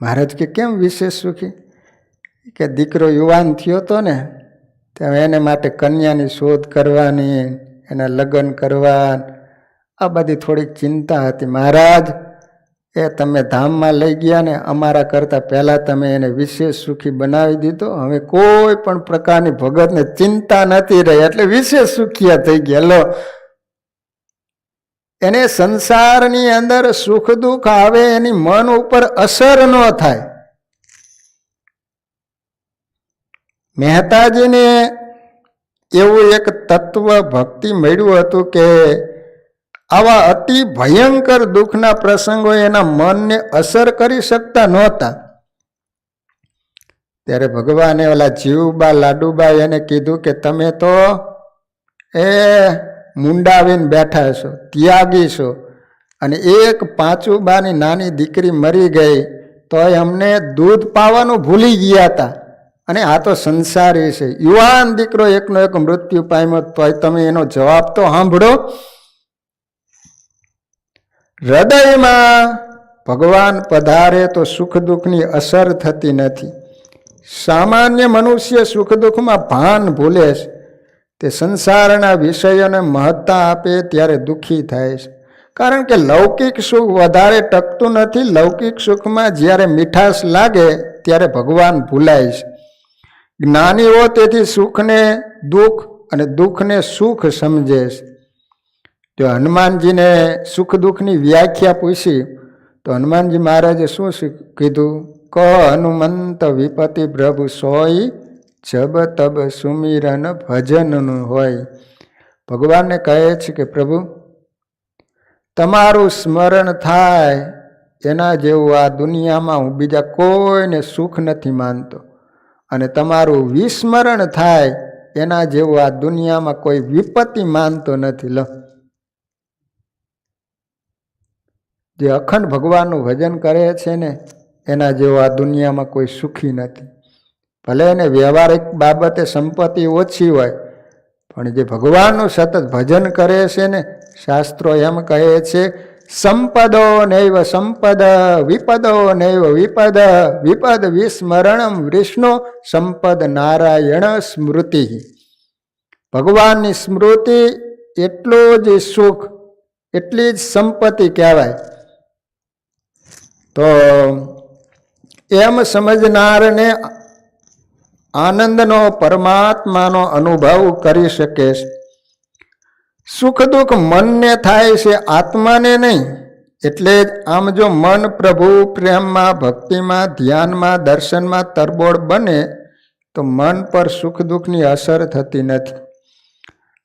મહારાજ કે કેમ વિશેષ સુખી? કે દીકરો યુવાન થયો હતો ને ત્યાં એને માટે કન્યાની શોધ કરવાની, એના લગ્ન કરવા, આ બધી થોડીક ચિંતા હતી. મહારાજ એ તમે ધામમાં લઈ ગયા ને અમારા કરતાં પહેલાં તમે એને વિશેષ સુખી બનાવી દીધો. હવે કોઈ પણ પ્રકારની ભગતને ચિંતા નથી રહી, એટલે વિશેષ સુખિયા થઈ ગયા. લો, એને સંસારની અંદર સુખ દુઃખ આવે એની મન ઉપર અસર ન થાય. મહેતાજીને એવું એક તત્વ ભક્તિ મળ્યું હતું કે આવા અતિ ભયંકર દુઃખના પ્રસંગો એના મનને અસર કરી શકતા નહોતા. ત્યારે ભગવાને ઓલા જીવબા લાડુબા એને કીધું કે તમે તો મુંડાવીને બેઠા છો, ત્યાગી છો, અને એક પાંચુબાની નાની દીકરી મરી ગઈ તોય અમને દૂધ પાવાનું ભૂલી ગયા હતા, અને આ તો સંસારી છે. યુવાન દીકરો એકનો એક મૃત્યુ પામ્યો તોય તમે એનો જવાબ તો સાંભળો. હૃદયમાં ભગવાન પધારે તો સુખ દુઃખની અસર થતી નથી. સામાન્ય મનુષ્ય સુખ દુઃખમાં ભાન ભૂલે છે. તે સંસારના વિષયોને મહત્તા આપે ત્યારે દુઃખી થાય છે. કારણ કે લૌકિક સુખ વધારે ટકતું નથી. લૌકિક સુખમાં જ્યારે મીઠાશ લાગે ત્યારે ભગવાન ભૂલાય છે. જ્ઞાનીઓ તેથી સુખને દુઃખ અને દુઃખને સુખ સમજે છે. જો હનુમાનજીને સુખ દુઃખની વ્યાખ્યા પૂછી તો હનુમાનજી મહારાજે શું કીધું? ક હનુમંત વિપતિ પ્રભુ સોઈ જબ તબ સુમિરન ભજનનું હોય. ભગવાનને કહે છે કે પ્રભુ તમારું સ્મરણ થાય એના જેવું આ દુનિયામાં હું બીજા કોઈને સુખ નથી માનતો, અને તમારું વિસ્મરણ થાય એના જેવું આ દુનિયામાં કોઈ વિપત્તિ માનતો નથી. લો, જે અખંડ ભગવાનનું ભજન કરે છે ને એના જેવો આ દુનિયામાં કોઈ સુખી નથી. ભલે એને વ્યવહારિક બાબતે સંપત્તિ ઓછી હોય, પણ જે ભગવાનનું સતત ભજન કરે છે ને, શાસ્ત્રો એમ કહે છે સંપદો નૈવ સંપદ વિપદો નૈવ વિપદ વિપદ વિસ્મરણમ વિષ્ણુ સંપદ નારાયણ સ્મૃતિ. ભગવાનની સ્મૃતિ એટલું જ સુખ, એટલી જ સંપત્તિ કહેવાય. તો એમ સમજનારને આનંદનો પરમાત્માનો અનુભવ કરી શકે છે. સુખ દુઃખ મનને થાય છે, આત્માને નહીં. એટલે જ આમ જો મન પ્રભુ પ્રેમમાં, ભક્તિમાં, ધ્યાનમાં, દર્શનમાં તરબોળ બને તો મન પર સુખ દુઃખની અસર થતી નથી.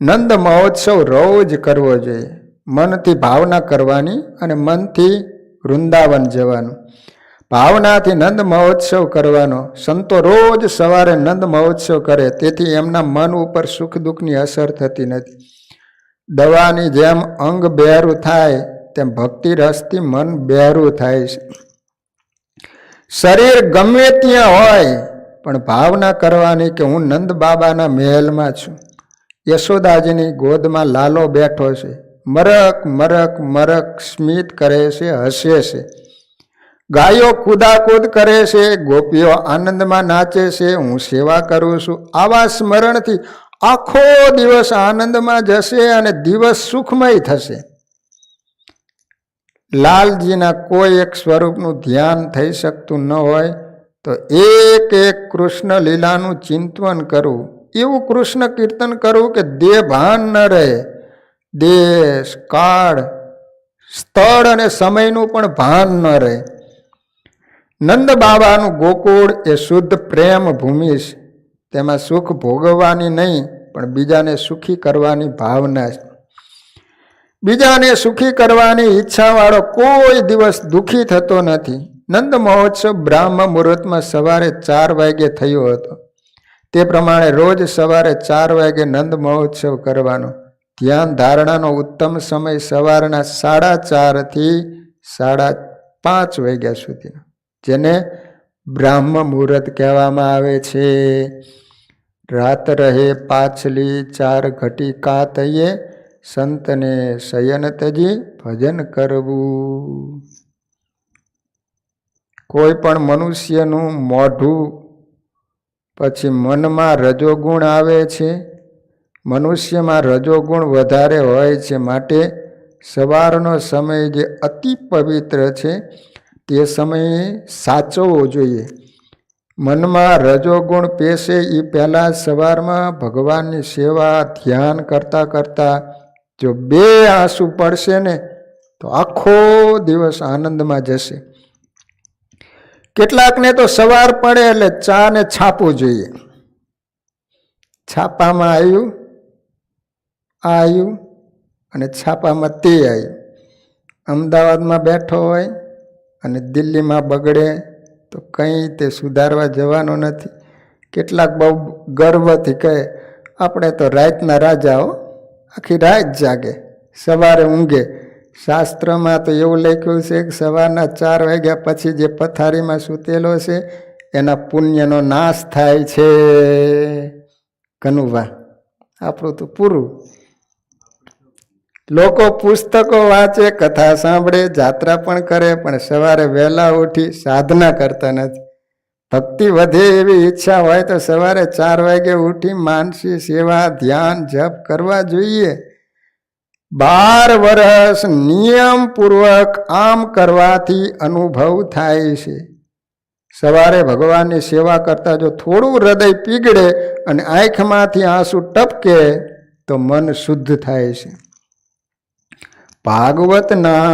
નંદ મહોત્સવ રોજ કરવો જોઈએ. મનથી ભાવના કરવાની અને મનથી વૃંદાવન જવાનું. ભાવનાથી નંદ મહોત્સવ કરવાનો. સંતો રોજ સવારે નંદ મહોત્સવ કરે, તેથી એમના મન ઉપર સુખ દુઃખની અસર થતી નથી. દવાની જેમ અંગ બહેરું થાય તેમ ભક્તિ રસથી મન બહેરું થાય છે. શરીર ગમે ત્યાં હોય પણ ભાવના કરવાની કે હું નંદ બાબાના મહેલમાં છું. યશોદાજીની ગોદમાં લાલો બેઠો છે, મરક મરક મરક સ્મિત કરે છે, હસે છે. ગાયો કૂદાકૂદ કરે છે, ગોપીઓ આનંદમાં નાચે છે, હું સેવા કરું છું. આવા સ્મરણથી આખો દિવસ આનંદમાં જશે અને દિવસ સુખમય થશે. લાલજીના કોઈ એક સ્વરૂપનું ધ્યાન થઈ શકતું ન હોય તો એક એક કૃષ્ણ લીલાનું ચિંતન કરવું, એવું કૃષ્ણ કીર્તન કરવું કે દેહ ભાન ન રહે દેશ કાળ સ્થળ અને સમયનું પણ ભાન ન રહે. નંદ બાબાનું ગોકુળ એ શુદ્ધ પ્રેમ ભૂમિ છે. તેમાં સુખ ભોગવવાની નહીં પણ બીજાને સુખી કરવાની ભાવના છે. બીજાને સુખી કરવાની ઈચ્છાવાળો કોઈ દિવસ દુઃખી થતો નથી. નંદ મહોત્સવ બ્રાહ્મ મુહૂર્તમાં સવારે 4 વાગે થયો હતો. તે પ્રમાણે રોજ સવારે 4 વાગે નંદ મહોત્સવ કરવાનો. ધ્યાન ધારણાનો ઉત્તમ સમય સવારના 4:30 થી 5:30 વાગ્યા સુધીનો, જેને બ્રાહ્મ મુહૂર્ત કહેવામાં આવે છે. રાત રહે પાછલી 4 ઘટિકા થઈએ, સંતને શયન તજી ભજન કરવું. કોઈ પણ મનુષ્યનું મોઢું પછી મનમાં રજોગુણ આવે છે. મનુષ્યમાં રજોગુણ વધારે હોય છે, માટે સવારનો સમય જે અતિ પવિત્ર છે તે સમયે સાચવવો જોઈએ. મનમાં રજોગુણ પેશે એ પહેલાં સવારમાં ભગવાનની સેવા ધ્યાન કરતાં કરતાં જો 2 આંસુ પડશે ને તો આખો દિવસ આનંદમાં જશે. કેટલાકને તો સવાર પડે એટલે ચા ને છાપવું જોઈએ. છાપામાં આવ્યું, આ આવ્યું અને છાપામાં તે આવ્યું. અમદાવાદમાં બેઠો હોય અને દિલ્હીમાં બગડે તો કંઈ તે સુધારવા જવાનો નથી. કેટલાક બહુ ગર્વથી કહે આપણે તો રાતના રાજાઓ, આખી રાત જાગે, સવારે ઊંઘે. શાસ્ત્રમાં તો એવું લખ્યું છે કે સવારના 4 વાગ્યા પછી જે પથારીમાં સૂતેલો છે એના પુણ્યનો નાશ થાય છે. કનુભા, આપણું તો પૂરું. લોકો પુસ્તકો વાંચે, કથા સાંભળે, જાત્રા પણ કરે, પણ સવારે વહેલા ઉઠી સાધના કરતા નથી. ભક્તિ વધે એવી ઈચ્છા હોય તો સવારે 4 વાગે ઉઠી માનસી સેવા ધ્યાન જપ કરવા જોઈએ. 12 વર્ષ નિયમપૂર્વક આમ કરવાથી અનુભવ થાય છે. સવારે ભગવાનની સેવા કરતા જો થોડું હૃદય પીગળે અને આંખમાંથી આંસુ ટપકે તો મન શુદ્ધ થાય છે. ભાગવતના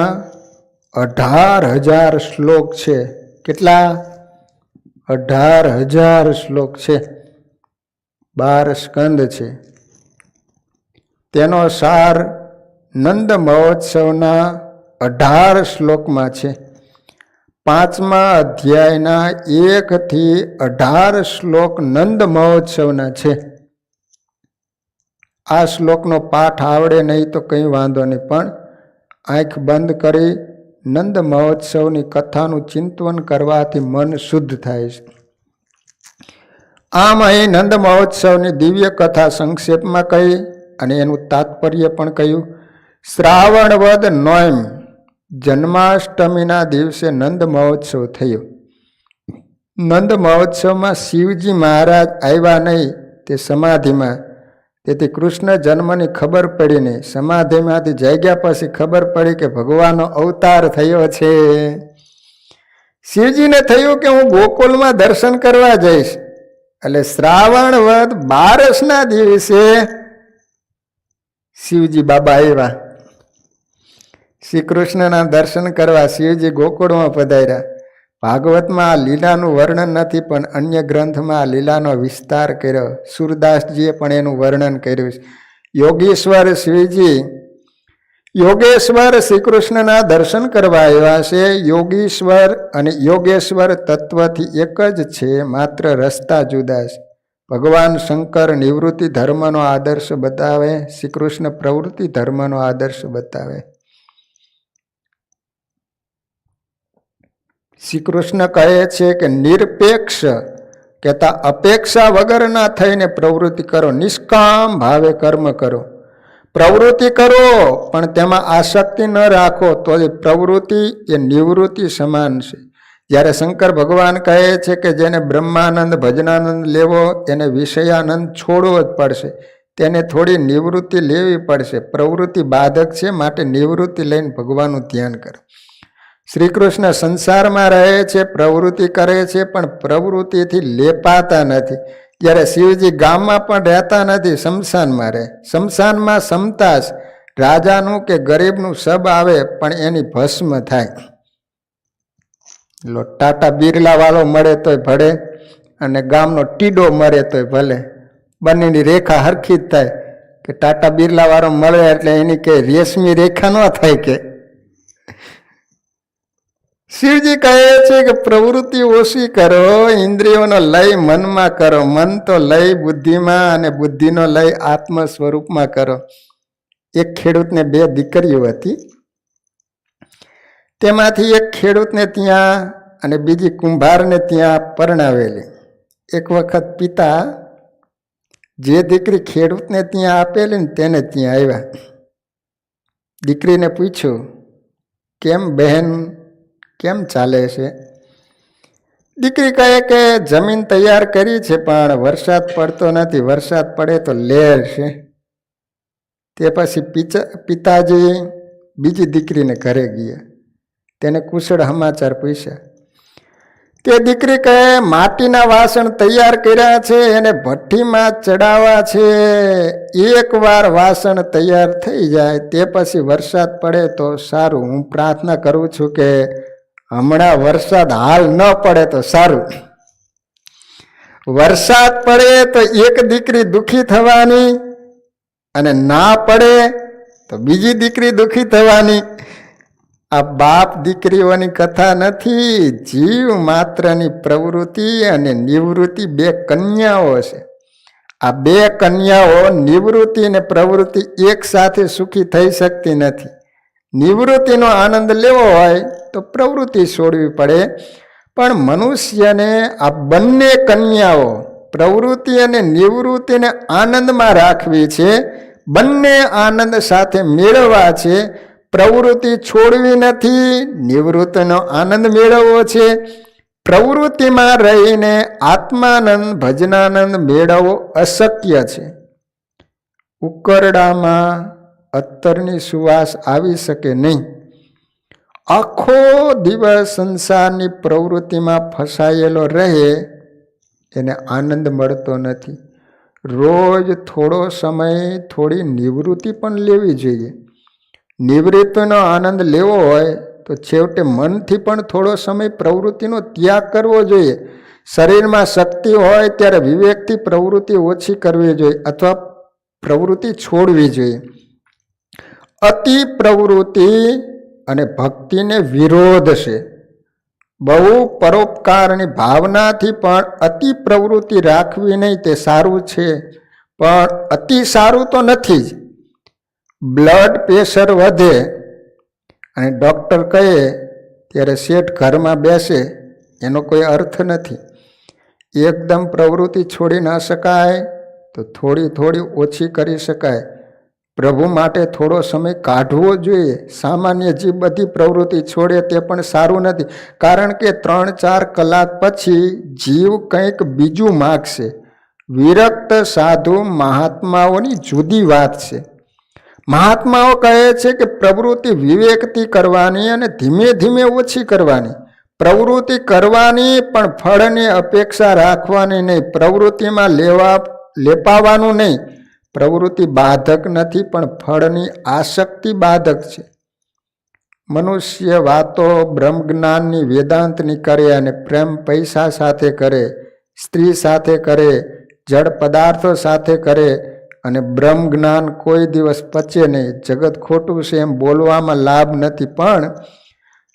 18,000 શ્લોક છે. કેટલા? 18,000 શ્લોક છે. 12 સ્કંદ છે. તેનો સાર નંદ મહોત્સવના 18 શ્લોકમાં છે. 5મા અધ્યાયના 1 થી 18 શ્લોક નંદ મહોત્સવના છે. આ શ્લોકનો પાઠ આવડે નહીં તો કંઈ વાંધો નહીં, પણ આંખ બંધ કરી નંદ મહોત્સવની કથાનું ચિંતન કરવાથી મન શુદ્ધ થાય છે. આમ અહીં નંદ મહોત્સવની દિવ્ય કથા સંક્ષેપમાં કહી અને એનું તાત્પર્ય પણ કહ્યું. શ્રાવણ વદ નોમ જન્માષ્ટમીના દિવસે નંદ મહોત્સવ થયો. નંદ મહોત્સવમાં શિવજી મહારાજ આવ્યા નહીં, તે સમાધિમાં. તેથી કૃષ્ણ જન્મની ખબર પડી નહીં. સમાધિમાંથી જાગ્યા પછી ખબર પડી કે ભગવાનનો અવતાર થયો છે. શિવજીને થયું કે હું ગોકુલમાં દર્શન કરવા જઈશ. એટલે શ્રાવણ વદ 12ના દિવસે શિવજી બાબા આવ્યા. શ્રી કૃષ્ણના દર્શન કરવા શિવજી ગોકુળમાં પધાર્યા. ભાગવતમાં આ લીલાનું વર્ણન નથી, પણ અન્ય ગ્રંથમાં આ લીલાનો વિસ્તાર કર્યો. સુરદાસજીએ પણ એનું વર્ણન કર્યું છે. યોગેશ્વર શિવજી, યોગેશ્વર શ્રી કૃષ્ણના દર્શન કરવા આવ્યા છે. યોગેશ્વર અને યોગેશ્વર તત્વથી એક જ છે, માત્ર રસ્તા જુદા છે. ભગવાન શંકર નિવૃત્તિ ધર્મનો આદર્શ બતાવે, શ્રી કૃષ્ણ પ્રવૃત્તિ ધર્મનો આદર્શ બતાવે. શ્રી કૃષ્ણ કહે છે કે નિરપેક્ષ કહેતા અપેક્ષા વગરના થઈને પ્રવૃત્તિ કરો, નિષ્કામ ભાવે કર્મ કરો. પ્રવૃત્તિ કરો પણ તેમાં આસક્તિ ન રાખો, તો એ પ્રવૃત્તિ એ નિવૃત્તિ સમાન છે. જ્યારે શંકર ભગવાન કહે છે કે જેને બ્રહ્માનંદ ભજનાનંદ લેવો એને વિષયાનંદ છોડવો જ પડશે, તેને થોડી નિવૃત્તિ લેવી પડશે. પ્રવૃત્તિ બાધક છે, માટે નિવૃત્તિ લઈને ભગવાનનું ધ્યાન કરો. શ્રી કૃષ્ણ સંસારમાં રહે છે, પ્રવૃત્તિ કરે છે, પણ પ્રવૃત્તિથી લેપાતા નથી. જ્યારે શિવજી ગામમાં પણ રહેતા નથી, શમશાનમાં રહે. શમશાનમાં સમતા રાજાનું કે ગરીબનું સબ આવે પણ એની ભસ્મ થાય. ટાટા બિરલા વાળો મળે તોય ભળે અને ગામનો ટીડો મરે તોય ભલે. બંનેની રેખા હરખી જ થાય કે ટાટા બિરલા વાળો મળે એટલે એની કે રેશમી રેખા ન થાય કે. શિવજી કહે છે કે પ્રવૃત્તિ ઓછી કરો, ઇન્દ્રિયોનો લય મનમાં કરો, મન તો લય બુદ્ધિમાં અને બુદ્ધિનો લય આત્મ સ્વરૂપમાં કરો. એક ખેડૂતને 2 દીકરીઓ હતી. તેમાંથી એક ખેડૂતને ત્યાં અને બીજી કુંભારને ત્યાં પરણાવેલી. એક વખત પિતા જે દીકરી ખેડૂતને ત્યાં આપેલી ને તેને ત્યાં આવ્યા. દીકરીને પૂછ્યું, કેમ બહેન, કેમ ચાલે છે? દીકરી કહે કે જમીન તૈયાર કરી છે પણ વરસાદ પડતો નથી, વરસાદ પડે તો લહેર છે. તે પછી પિતાજી બીજી દીકરીને ઘરે ગયા. તેને કુશળ સમાચાર પૂછ્યા. તે દીકરી કહે માટીના વાસણ તૈયાર કર્યા છે, એને ભઠ્ઠીમાં ચડાવવા છે. એકવાર વાસણ તૈયાર થઈ જાય તે પછી વરસાદ પડે તો સારું. હું પ્રાર્થના કરું છું કે હમણાં વરસાદ હાલ ન પડે તો સારું. વરસાદ પડે તો એક દીકરી દુઃખી થવાની અને ના પડે તો બીજી દીકરી દુઃખી થવાની. આ બાપ દીકરીઓની કથા નથી. જીવ માત્રની પ્રવૃત્તિ અને નિવૃત્તિ 2 કન્યાઓ છે. આ 2 કન્યાઓ નિવૃત્તિ અને પ્રવૃત્તિ એક સાથે સુખી થઈ શકતી નથી. નિવૃત્તિનો આનંદ લેવો હોય તો પ્રવૃત્તિ છોડવી પડે. પણ મનુષ્યને આ બંને કન્યાઓ પ્રવૃત્તિ અને નિવૃત્તિને આનંદમાં રાખવી છે. બંને આનંદ સાથે મેળવવા છે. પ્રવૃત્તિ છોડવી નથી, નિવૃત્તિનો આનંદ મેળવવો છે. પ્રવૃત્તિમાં રહીને આત્માનંદ ભજનાનંદ મેળવવો અશક્ય છે. ઉકરડામાં અત્તરની સુવાસ આવી શકે નહીં. આખો દિવસ સંસારની પ્રવૃત્તિમાં ફસાયેલો રહે એને આનંદ મળતો નથી. રોજ થોડો સમય થોડી નિવૃત્તિ પણ લેવી જોઈએ. નિવૃત્તિનો આનંદ લેવો હોય તો છેવટે મનથી પણ થોડો સમય પ્રવૃત્તિનો ત્યાગ કરવો જોઈએ. શરીરમાં શક્તિ હોય ત્યારે વિવેકથી પ્રવૃત્તિ ઓછી કરવી જોઈએ અથવા પ્રવૃત્તિ છોડવી જોઈએ. અતિ પ્રવૃત્તિ અને ભક્તિને વિરોધ છે. બહુ પરોપકારની ભાવનાથી પણ અતિ પ્રવૃત્તિ રાખવી નહીં તે સારું છે, પણ અતિ સારું તો નથી જ. બ્લડ પ્રેશર વધે અને ડૉક્ટર કહે ત્યારે શેઠ ઘરમાં બેસે એનો કોઈ અર્થ નથી. એકદમ પ્રવૃત્તિ છોડી ન શકાય તો થોડી થોડી ઓછી કરી શકાય. પ્રભુ માટે થોડો સમય કાઢવો જોઈએ. સામાન્ય જે બધી પ્રવૃત્તિ છોડે તે પણ સારું નથી, કારણ કે 3-4 કલાક પછી જીવ કંઈક બીજું માગશે. વિરક્ત સાધુ મહાત્માઓની જુદી વાત છે. મહાત્માઓ કહે છે કે પ્રવૃત્તિ વિવેકથી કરવાની અને ધીમે ધીમે ઓછી કરવાની. પ્રવૃત્તિ કરવાની પણ ફળની અપેક્ષા રાખવાની નહીં. પ્રવૃત્તિમાં લેપાવાનું નહીં. પ્રવૃત્તિ બાધક નથી પણ ફળની આસક્તિ બાધક છે. મનુષ્ય વાતો બ્રહ્મજ્ઞાનની વેદાંતની કરે અને પ્રેમ પૈસા સાથે કરે, સ્ત્રી સાથે કરે, જળ પદાર્થો સાથે કરે અને બ્રહ્મ જ્ઞાન કોઈ દિવસ પચે નહીં. જગત ખોટું છે એમ બોલવામાં લાભ નથી, પણ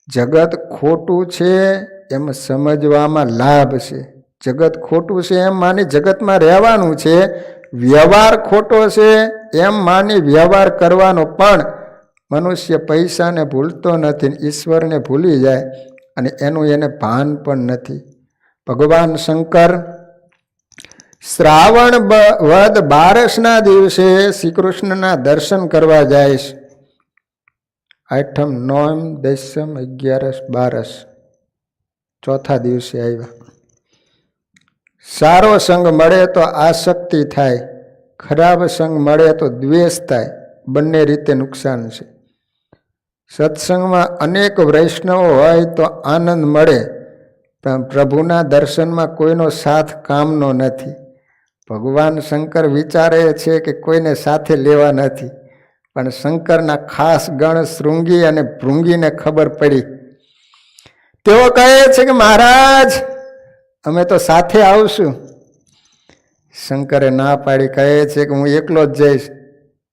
જગત ખોટું છે એમ સમજવામાં લાભ છે. જગત ખોટું છે એમ માની જગતમાં રહેવાનું છે. વ્યવહાર ખોટો છે એમ માની વ્યવહાર કરવાનો, પણ મનુષ્ય પૈસાને ભૂલતો નથી, ઈશ્વરને ભૂલી જાય અને એનું એને ભાન પણ નથી. ભગવાન શંકર શ્રાવણ વદ 12ના દિવસે શ્રી કૃષ્ણના દર્શન કરવા જાય છે. 8મ, 9મ, 10મ, 11સ, 12સ ચોથા દિવસે આવ્યા. સારો સંગ મળે તો આસક્તિ થાય, ખરાબ સંગ મળે તો દ્વેષ થાય. બંને રીતે નુકસાન છે. સત્સંગમાં અનેક વૈષ્ણવો હોય તો આનંદ મળે, પણ પ્રભુના દર્શનમાં કોઈનો સાથ કામનો નથી. ભગવાન શંકર વિચારે છે કે કોઈને સાથે લેવા નથી, પણ શંકરના ખાસ ગણ શૃંગી અને ભૃંગીને ખબર પડી. તેઓ કહે છે કે મહારાજ અમે તો સાથે આવશું. શંકરે ના પાડી, કહે છે કે હું એકલો જ જઈશ,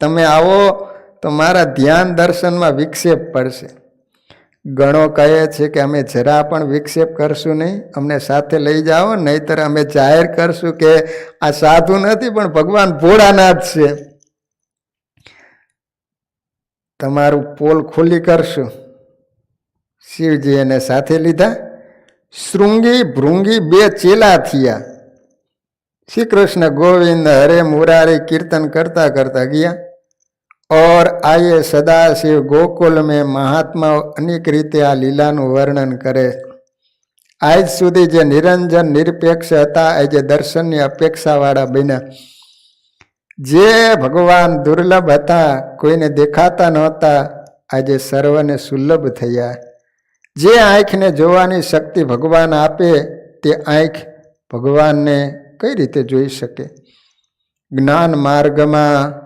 તમે આવો તો મારા ધ્યાન દર્શનમાં વિક્ષેપ પડશે. ગણો કહે છે કે અમે જરા પણ વિક્ષેપ કરશું નહીં, અમને સાથે લઈ જાઓ, નહીતર અમે જાહેર કરશું કે આ સાધુ નથી પણ ભગવાન ભોળાનાથ છે. તમારું પોલ ખુલ્લી કરશું. શિવજી એને સાથે લીધા. શૃંગી ભૃંગી બે ચેલા થયા. શ્રી કૃષ્ણ ગોવિંદ હરે મુરારી કીર્તન કરતા કરતા ગયા. और आइए सदाशिव गोकुल में महात्मा अनेक रीते आ લીલાનું વર્ણન કરે. આજ સુધી જે નિરંજન નિરપેક્ષ હતા આજે દર્શનની અપેક્ષાવાળા બન્યા. જે ભગવાન દુર્લભ હતા, કોઈને દેખાતા નહોતા, આજે સર્વને સુલભ થયા. જે આંખને જોવાની શક્તિ ભગવાન આપે તે આંખ ભગવાનને કઈ રીતે જોઈ શકે? જ્ઞાન માર્ગમાં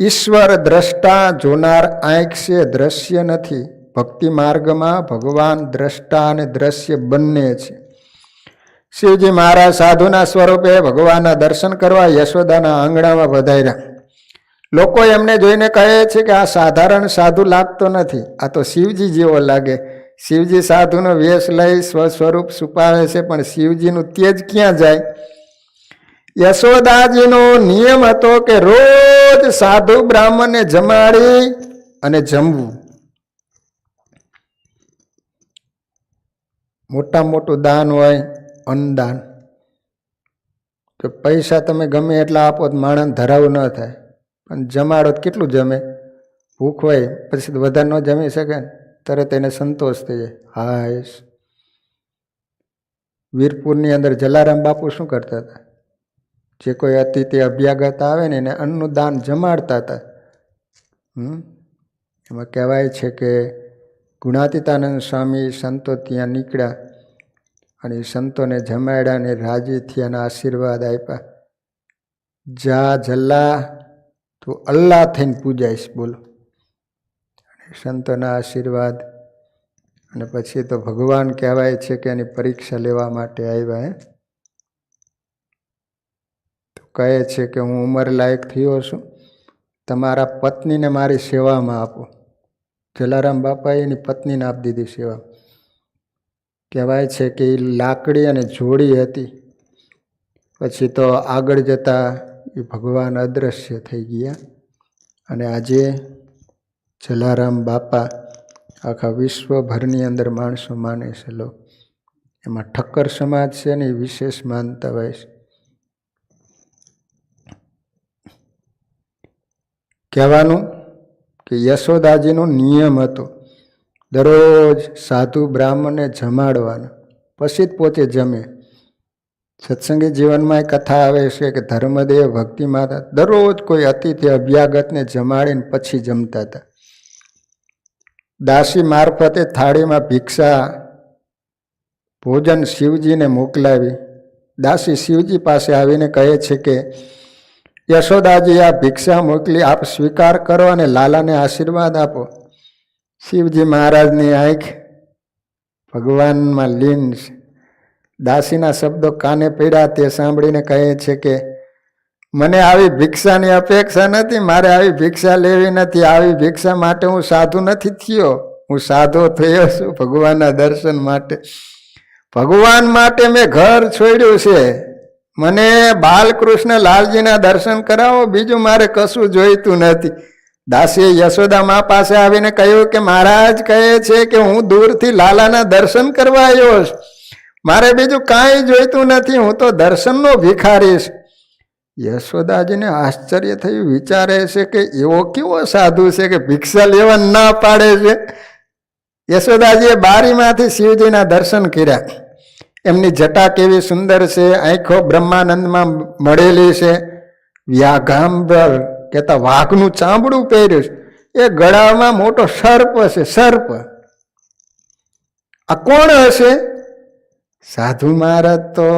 ઈશ્વર દ્રષ્ટા જોનાર આંખ છે, દ્રશ્ય નથી. ભક્તિ માર્ગમાં ભગવાન દ્રષ્ટા અને દ્રશ્ય બંને છે. શિવજી મહારાજ સાધુના સ્વરૂપે ભગવાનના દર્શન કરવા યશોદાના આંગણામાં પધાર્યા. લોકો એમને જોઈને કહે છે કે આ સાધારણ સાધુ લાગતો નથી, આ તો શિવજી જેવો લાગે. શિવજી સાધુનો વેશ લઈ સ્વસ્વરૂપ છુપાવે છે, પણ શિવજીનું તેજ ક્યાં જાય? યશોદાજીનો નિયમ હતો કે રોજ સાધુ બ્રાહ્મણને જમાડી અને જમવું. મોટું દાન હોય, અન્નદાન, કે પૈસા તમે ગમે એટલા આપો તો માણસ ધરાવું ન થાય, પણ જમાડો તો કેટલું જમે? ભૂખ હોય પછી તો વધારે ન જમી શકે ને, તરત એને સંતોષ થઈ જાય. હાશ. વીરપુરની અંદર જલારામ બાપુ શું કરતા હતા? જે કોઈ અતિથિ અભ્યાગત આવે ને એને અન્નનું દાન જમાડતા હતા. એમાં કહેવાય છે કે ગુણાતીતાનંદ સ્વામી સંતો ત્યાં નીકળ્યા અને સંતોને જમાડ્યા અને રાજી થયા અને આશીર્વાદ આપ્યા. જા જલ્લા તું અલ્લાહ થઈને પૂજાઈશ, બોલો. સંતોના આશીર્વાદ અને પછી તો ભગવાન કહેવાય છે કે એની પરીક્ષા લેવા માટે આવ્યા. કહે છે કે હું ઉંમર લાયક થયો છું, તમારા પત્નીને મારી સેવામાં આપો. જલારામ બાપાએ એની પત્નીને આપી દીધી સેવા. કહેવાય છે કે એ લાકડી અને જોડી હતી. પછી તો આગળ જતા એ ભગવાન અદૃશ્ય થઈ ગયા અને આજે જલારામ બાપા આખા વિશ્વભરની અંદર માણસો માને છે. એમાં ઠક્કર સમાજ છે ને એ વિશેષ માનતા હોય છે. કહેવાનું કે યશોદાજીનો નિયમ હતો દરરોજ સાધુ બ્રાહ્મણને જમાડવાના, પછી જ પોતે જમે. સત્સંગી જીવનમાં એક કથા આવે છે કે ધર્મદેવ ભક્તિ માતા દરરોજ કોઈ અતિથિ અભ્યાગતને જમાડીને પછી જમતા હતા. દાસી મારફતે થાળીમાં ભિક્ષા ભોજન શિવજીને મોકલાવી. દાસી શિવજી પાસે આવીને કહે છે કે યશોદાજી આ ભિક્ષા મોકલી, આપ સ્વીકાર કરો અને લાલાને આશીર્વાદ આપો. શિવજી મહારાજની આંખ ભગવાનમાં લીન છે. દાસીના શબ્દો કાને પડ્યા તે સાંભળીને કહે છે કે મને આવી ભિક્ષાની અપેક્ષા નથી, મારે આવી ભિક્ષા લેવી નથી. આવી ભિક્ષા માટે હું સાધુ નથી થયો, હું સાધુ થયો છું ભગવાનના દર્શન માટે. ભગવાન માટે મેં ઘર છોડ્યું છે. મને બાલકૃષ્ણ લાલજીના દર્શન કરાવો, બીજું મારે કશું જોઈતું નથી. દાસીએ યશોદા મા પાસે આવીને કહ્યું કે મહારાજ કહે છે કે હું દૂરથી લાલાના દર્શન કરવા આવ્યો છું, મારે બીજું કાંઈ જોઈતું નથી, હું તો દર્શનનો ભિખારી છું. યશોદાજીને આશ્ચર્ય થયું. વિચારે છે કે એવો કેવો સાધુ છે કે ભિક્ષા લેવા ના પાડે છે. યશોદાજીએ બારીમાંથી શિવજીના દર્શન કર્યા. એમની જટા કેવી સુંદર છે, આંખો બ્રહ્માનંદમાં મળેલી છે, વ્યાઘાંબર કહેતા વાઘનું ચામડું પહેર્યું છે, એ ગળામાં મોટો સર્પ છે, સર્પ. આ કોણ હશે? સાધુ મહારાજ તો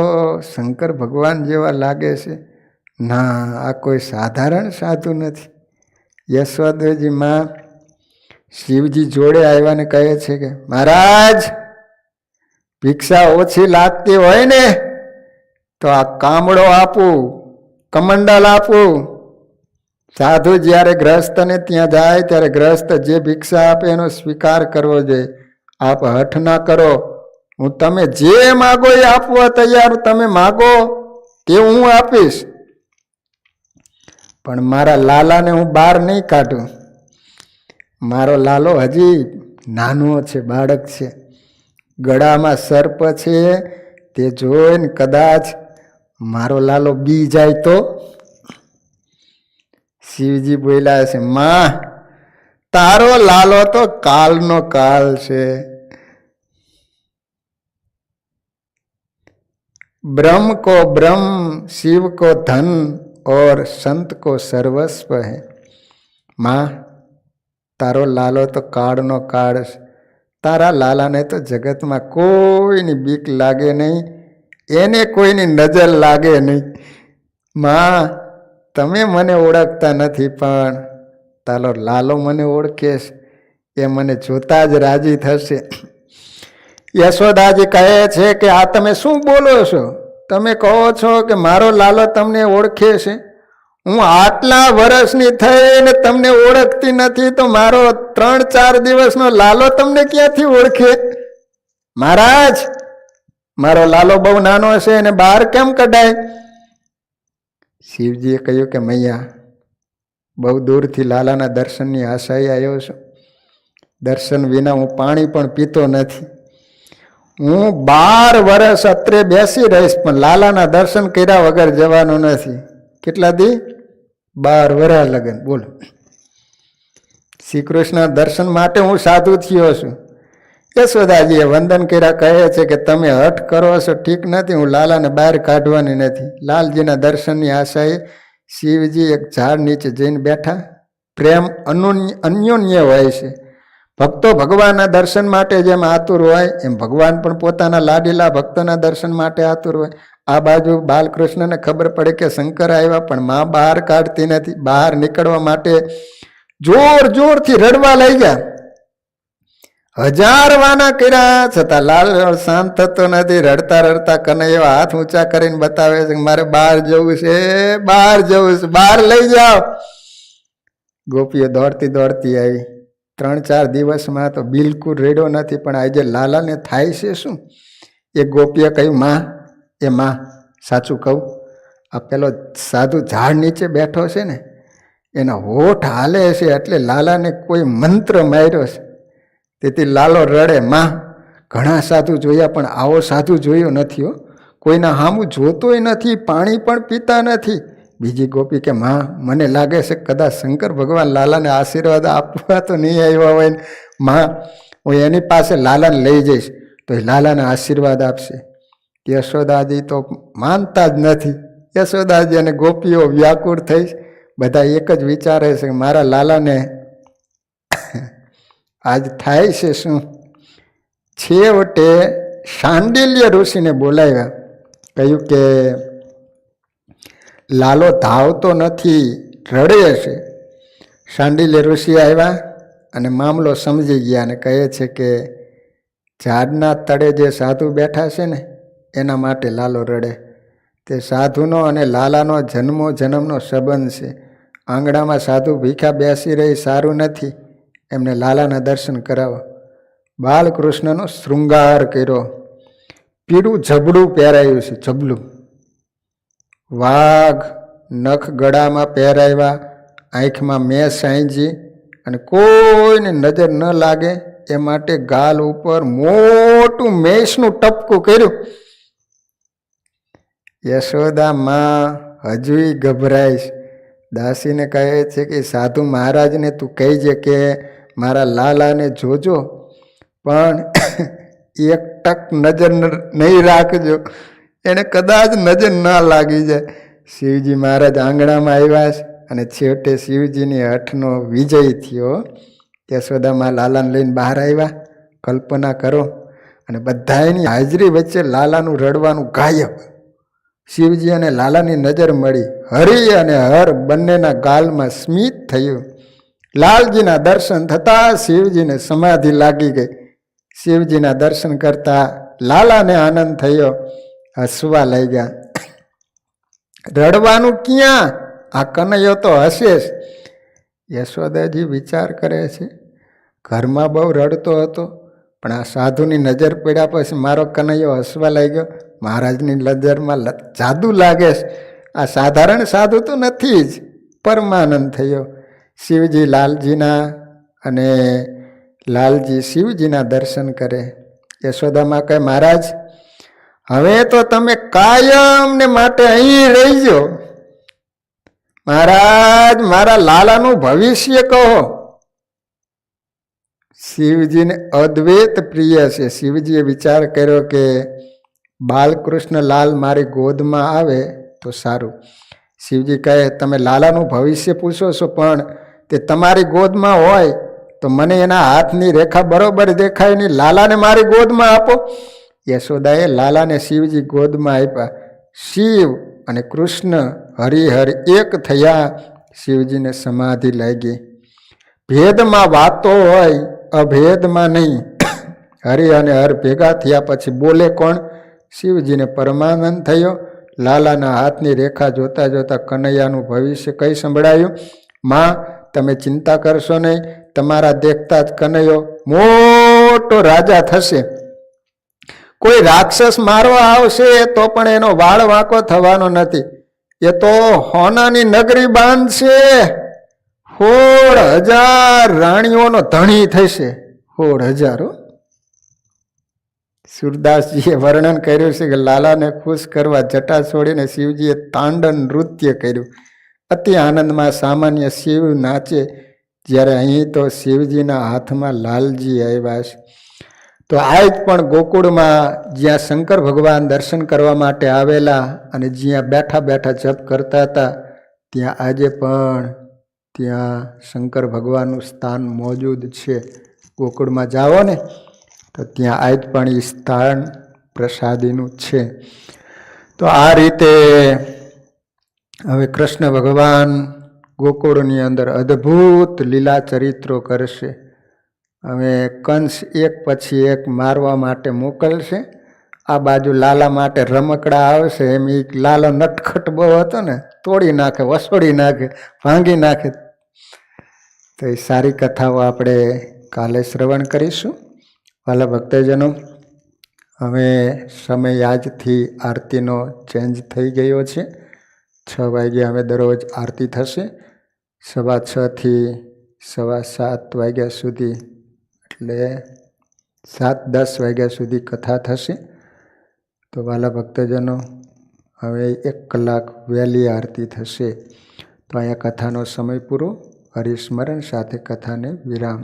શંકર ભગવાન જેવા લાગે છે. ના, આ કોઈ સાધારણ સાધુ નથી. યશોદાજી માં શિવજી જોડે આવ્યા ને કહે છે કે મહારાજ ભિક્ષા ઓછી લાગતી હોય ને તો આ કામડો આપું, કમંડલ આપું. સાધુ જ્યારે ગ્રસ્તને ત્યાં જાય ત્યારે ગ્રસ્ત જે ભિક્ષા આપે એનો સ્વીકાર કરવો જોઈએ. આપ હઠ ના કરો, હું તમે જે માગો એ આપવા તૈયાર, તમે માગો તે હું આપીશ, પણ મારા લાલાને હું બહાર નહીં કાઢું. મારો લાલો હજી નાનો છે, બાળક છે, ગળામાં સર્પ છે, તે જોઈને કદાચ મારો લાલો બી જાય તો. શિવજી બોલ્યા છે માં તારો લાલો તો કાલનો કાલ છે. ब्रह्म को ब्रह्म, शिव को धन और संत को सर्वस्व है. माँ तारो लालो तो काળ નો કાળ છે. તારા લાલાને તો જગતમાં કોઈની બીક લાગે નહીં, એને કોઈની નજર લાગે નહીં. માં તમે મને ઓળખતા નથી, પણ તારો લાલો મને ઓળખે છે, એ મને જોતા જ રાજી થશે. યશોદાજી કહે છે કે આ તમે શું બોલો છો? તમે કહો છો કે મારો લાલો તમને ઓળખે છે. હું આટલા વર્ષની થઈને તમને ઓળખતી નથી, તો મારો 3-4 દિવસનો લાલો તમને ક્યાંથી ઓળખે? મહારાજ મારો લાલો બહુ નાનો છે, એને બહાર કેમ કઢાય? શિવજીએ કહ્યું કે મૈયા બહુ દૂરથી લાલાના દર્શનની આશાએ આવ્યો છું. દર્શન વિના હું પાણી પણ પીતો નથી. હું 12 વર્ષ અત્રે બેસી રહીશ, પણ લાલાના દર્શન કર્યા વગર જવાનું નથી. કેટલા દી? 12 વર્ષ લગન. બોલો, શ્રી કૃષ્ણ દર્શન માટે હું સાધુ થયો છું. યશોદાજીએ વંદન કર્યા, કહે છે કે તમે હઠ કરો છો ઠીક નથી, હું લાલાને બહાર કાઢવાની નથી. લાલજીના દર્શનની આશાએ શિવજી એક ઝાડ નીચે જઈને બેઠા. પ્રેમ અન્યોન્ય હોય છે. ભક્તો ભગવાનના દર્શન માટે જેમ આતુર હોય, એમ ભગવાન પણ પોતાના લાડીલા ભક્તોના દર્શન માટે આતુર હોય. આ બાજુ બાલકૃષ્ણને ખબર પડે કે શંકર આવ્યા, પણ માં બહાર કાઢતી નથી. બહાર નીકળવા માટે જોર જોરથી રડવા લઈ ગયા. 1000 વાના કર્યા છતાં લાલ શાંત થતો નથી. રડતા રડતા કનૈયો હાથ ઊંચા કરીને બતાવે છે મારે બહાર જવું છે, બહાર જવું છે, બહાર લઈ જાઓ. ગોપીઓ દોડતી દોડતી આવી. 3-4 દિવસમાં તો બિલકુલ રેડ્યો નથી, પણ આજે લાલાને થાય છે શું? એ ગોપીએ કહ્યું માં, એ માં સાચું કહું, આ પેલો સાધુ ઝાડ નીચે બેઠો છે ને, એના હોઠ હાલે છે એટલે લાલાને કોઈ મંત્ર માર્યો છે, તેથી લાલો રડે. માં ઘણા સાધુ જોયા, પણ આવો સાધુ જોયો નથી હો. કોઈના હામું જોતોય નથી, પાણી પણ પીતા નથી. બીજી ગોપી કે માં મને લાગે છે કદાચ શંકર ભગવાન લાલાને આશીર્વાદ આપવા તો નહીં આવ્યા હોય ને, માં હું એની પાસે લાલાને લઈ જઈશ તો એ લાલાને આશીર્વાદ આપશે. યશોદાજી તો માનતા જ નથી. યશોદાજી અને ગોપીઓ વ્યાકુળ થઈ. બધા એક જ વિચારે છે કે મારા લાલાને આજ થાય છે શું? છેવટે શાંડિલ્ય ઋષિને બોલાવ્યા. કહ્યું કે લાલો ધાવતો નથી, રડે છે. શાંડિલ્ય ઋષિ આવ્યા અને મામલો સમજી ગયા અને કહે છે કે ઝાડના તળે જે સાધુ બેઠા છે ને, એના માટે લાલો રડે. તે સાધુનો અને લાલાનો જન્મો જન્મનો સંબંધ છે. આંગણામાં સાધુ ભીખા બેસી રહી સારું નથી, એમને લાલાના દર્શન કરાવો. બાલકૃષ્ણનો શૃંગાર કર્યો. પીળું જબડું પહેરાયું છે, જબલું. વાઘ નખ ગળામાં પહેરાવ્યા, આંખમાં મેં સાંજી, અને કોઈને નજર ન લાગે એ માટે ગાલ ઉપર મોટું મેષનું ટપકું કર્યું. યશોદા માં હજુય ગભરાઈશ. દાસીને કહે છે કે સાધુ મહારાજને તું કહેજે કે મારા લાલાને જોજો, પણ એક ટક નજર નહીં રાખજો, એને કદાચ નજર ના લાગી જાય. શિવજી મહારાજ આંગણામાં આવ્યા છે અને છેવટે શિવજીની હઠનો વિજય થયો. યશોદામાં લાલાને લઈને બહાર આવ્યા. કલ્પના કરો, અને બધાની હાજરી વચ્ચે લાલાનું રડવાનું ગાયબ. શિવજી અને લાલાની નજર મળી. હરિ અને હર બંનેના ગાલમાં સ્મિત થયું. લાલજીના દર્શન થતા શિવજીને સમાધિ લાગી ગઈ. શિવજીના દર્શન કરતા લાલાને આનંદ થયો, હસવા લાગ્યા. રડવાનું ક્યાં, આ કનૈયો તો હસે જ. યશોદાજી વિચાર કરે છે, ઘરમાં બહુ રડતો હતો, પણ આ સાધુની નજર પડ્યા પછી મારો કનૈયો હસવા લાગ્યો. મહારાજની નજરમાં જાદુ લાગે છે, આ સાધારણ સાધુ તો નથી જ. પરમાનંદ થયો. શિવજી લાલજીના અને લાલજી શિવજીના દર્શન કરે. યશોદામાં કહે, મહારાજ હવે તો તમે કાયમને માટે અહીં રહીજો. મહારાજ મારા લાલાનું ભવિષ્ય કહો. શિવજીને અદ્વૈત પ્રિય છે. શિવજીએ વિચાર કર્યો કે બાલકૃષ્ણ લાલ મારી ગોદમાં આવે તો સારું. શિવજી કહે, તમે લાલાનું ભવિષ્ય પૂછો છો, પણ તે તમારી ગોદમાં હોય તો મને એના હાથની રેખા બરોબર દેખાય નહીં. લાલાને મારી ગોદમાં આપો. યશોદાએ લાલાને શિવજી ગોદમાં આપ્યા. શિવ અને કૃષ્ણ હરિહર એક થયા. શિવજીને સમાધિ લાગી. ભેદમાં વાતો હોય, અભેદમાં નહીં. હરિ અને હર ભેગા થયા પછી બોલે કોણ? શિવજીને પરમાનંદ થયો. લાલાના હાથની રેખા જોતા જોતા કનૈયાનું ભવિષ્ય કઈ સંભળાયું? માં તમે ચિંતા કરશો નહીં, તમારા દેખતા જ કનૈયો મોટો રાજા થશે. કોઈ રાક્ષસ મારવા આવશે તો પણ એનો વાળ વાંકો થવાનો નથી. એ તો હોનાની નગરી બાંધશે. 16,000 રાણીઓનો ધણી થશે. 16,000. સુરદાસજીએ વર્ણન કર્યું છે કે લાલાને ખુશ કરવા જટા છોડીને શિવજીએ તાંડન નૃત્ય કર્યું. અતિ આનંદમાં સામાન્ય શિવ નાચે, જ્યારે અહીં તો શિવજીના હાથમાં લાલજી આવ્યા છે. તો આજ પણ ગોકુળમાં જ્યાં શંકર ભગવાન દર્શન કરવા માટે આવેલા અને જ્યાં બેઠા બેઠા જપ કરતા હતા, ત્યાં આજે પણ ત્યાં શંકર ભગવાનનું સ્થાન મોજૂદ છે. ગોકુળમાં જાઓ ને તો ત્યાં આજ પણ એ સ્થાન પ્રસાદીનું છે. તો આ રીતે હવે કૃષ્ણ ભગવાન ગોકુળની અંદર અદ્ભુત લીલા ચરિત્રો કરશે. હવે કંસ એક પછી એક મારવા માટે મોકલશે. આ બાજુ લાલા માટે રમકડા આવશે. એમ એ લાલો નટખટ બહુ હતો ને, તોડી નાખે, વસોડી નાખે, ભાંગી નાખે. તો એ સારી કથાઓ આપણે કાલે શ્રવણ કરીશું. વાલા ભક્તજનો, હવે સમય આજથી આરતીનો ચેન્જ થઈ ગયો છે. 6 વાગ્યે હવે દરરોજ આરતી થશે. 6:15 થી 7:15 વાગ્યા સુધી, એટલે 7-10 વાગ્યા સુધી કથા થશે. તો વાલા ભક્તજનો, હવે 1 કલાક વહેલી આરતી થશે. તો અહીંયા કથાનો સમય પૂરો. હરિસ્મરણ સાથે કથાને વિરામ.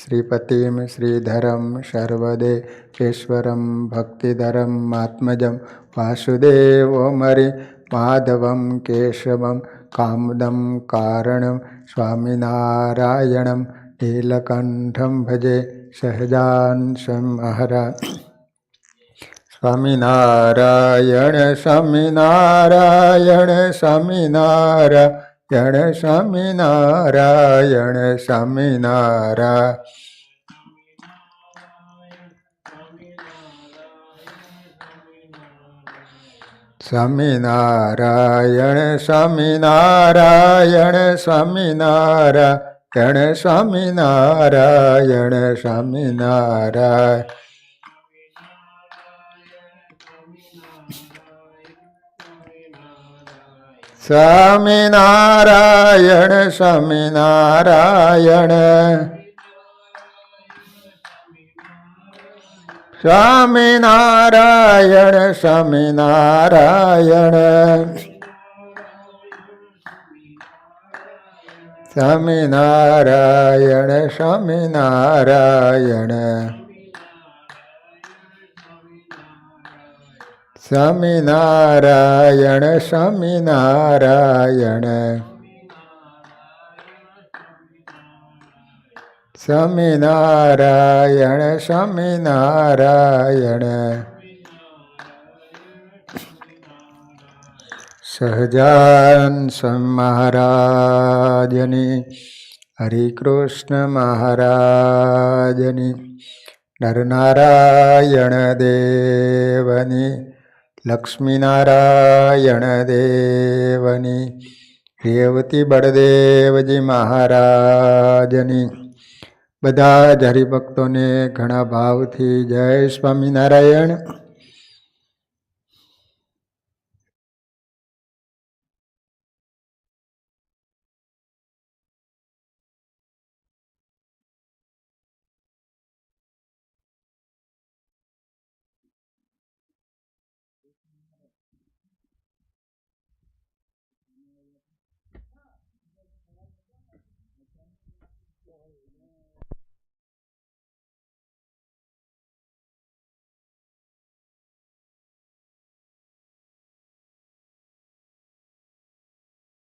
શ્રીપતિમ શ્રીધરમ સર્વદેવેશ્વરમ ભક્તિધરમ આત્મજમ વાસુદેવમરી માધવમ કેશવમ કામદમ કારણમ સ્વામિનારાયણમ નીલકંઠમ ભજે સહજાનસં હરા. સ્વામિનારાયણ સ્વામિનારાયણ સ્વામિનારાયણ સ્વામિનારાયણ સ્વામિનારાયણ. સ્વામિનારાયણ સ્વામિનારાયણ સ્વામિનારાયણ સ્વામિનારાયણ સ્વામિનારાયણ. સ્વામિનારાયણ સ્વામિનારાયણ સ્વામિનારાયણ સ્વામિનારાયણ સ્વામિનારાયણ સ્વામિનારાયણ સ્વામિનારાયણ સ્વામિનારાયણ સ્વામિનારાયણ સ્વામિનારાયણ. સહજાન સ્વામી મહારાજની હરિકૃષ્ણ મહારાજની, નરનારાયણ દેવની, લક્ષ્મીનારાયણ દેવની, રેવતી બળદેવજી મહારાજની. બધા જ હરિભક્તોને ઘણા ભાવથી જય સ્વામિનારાયણ.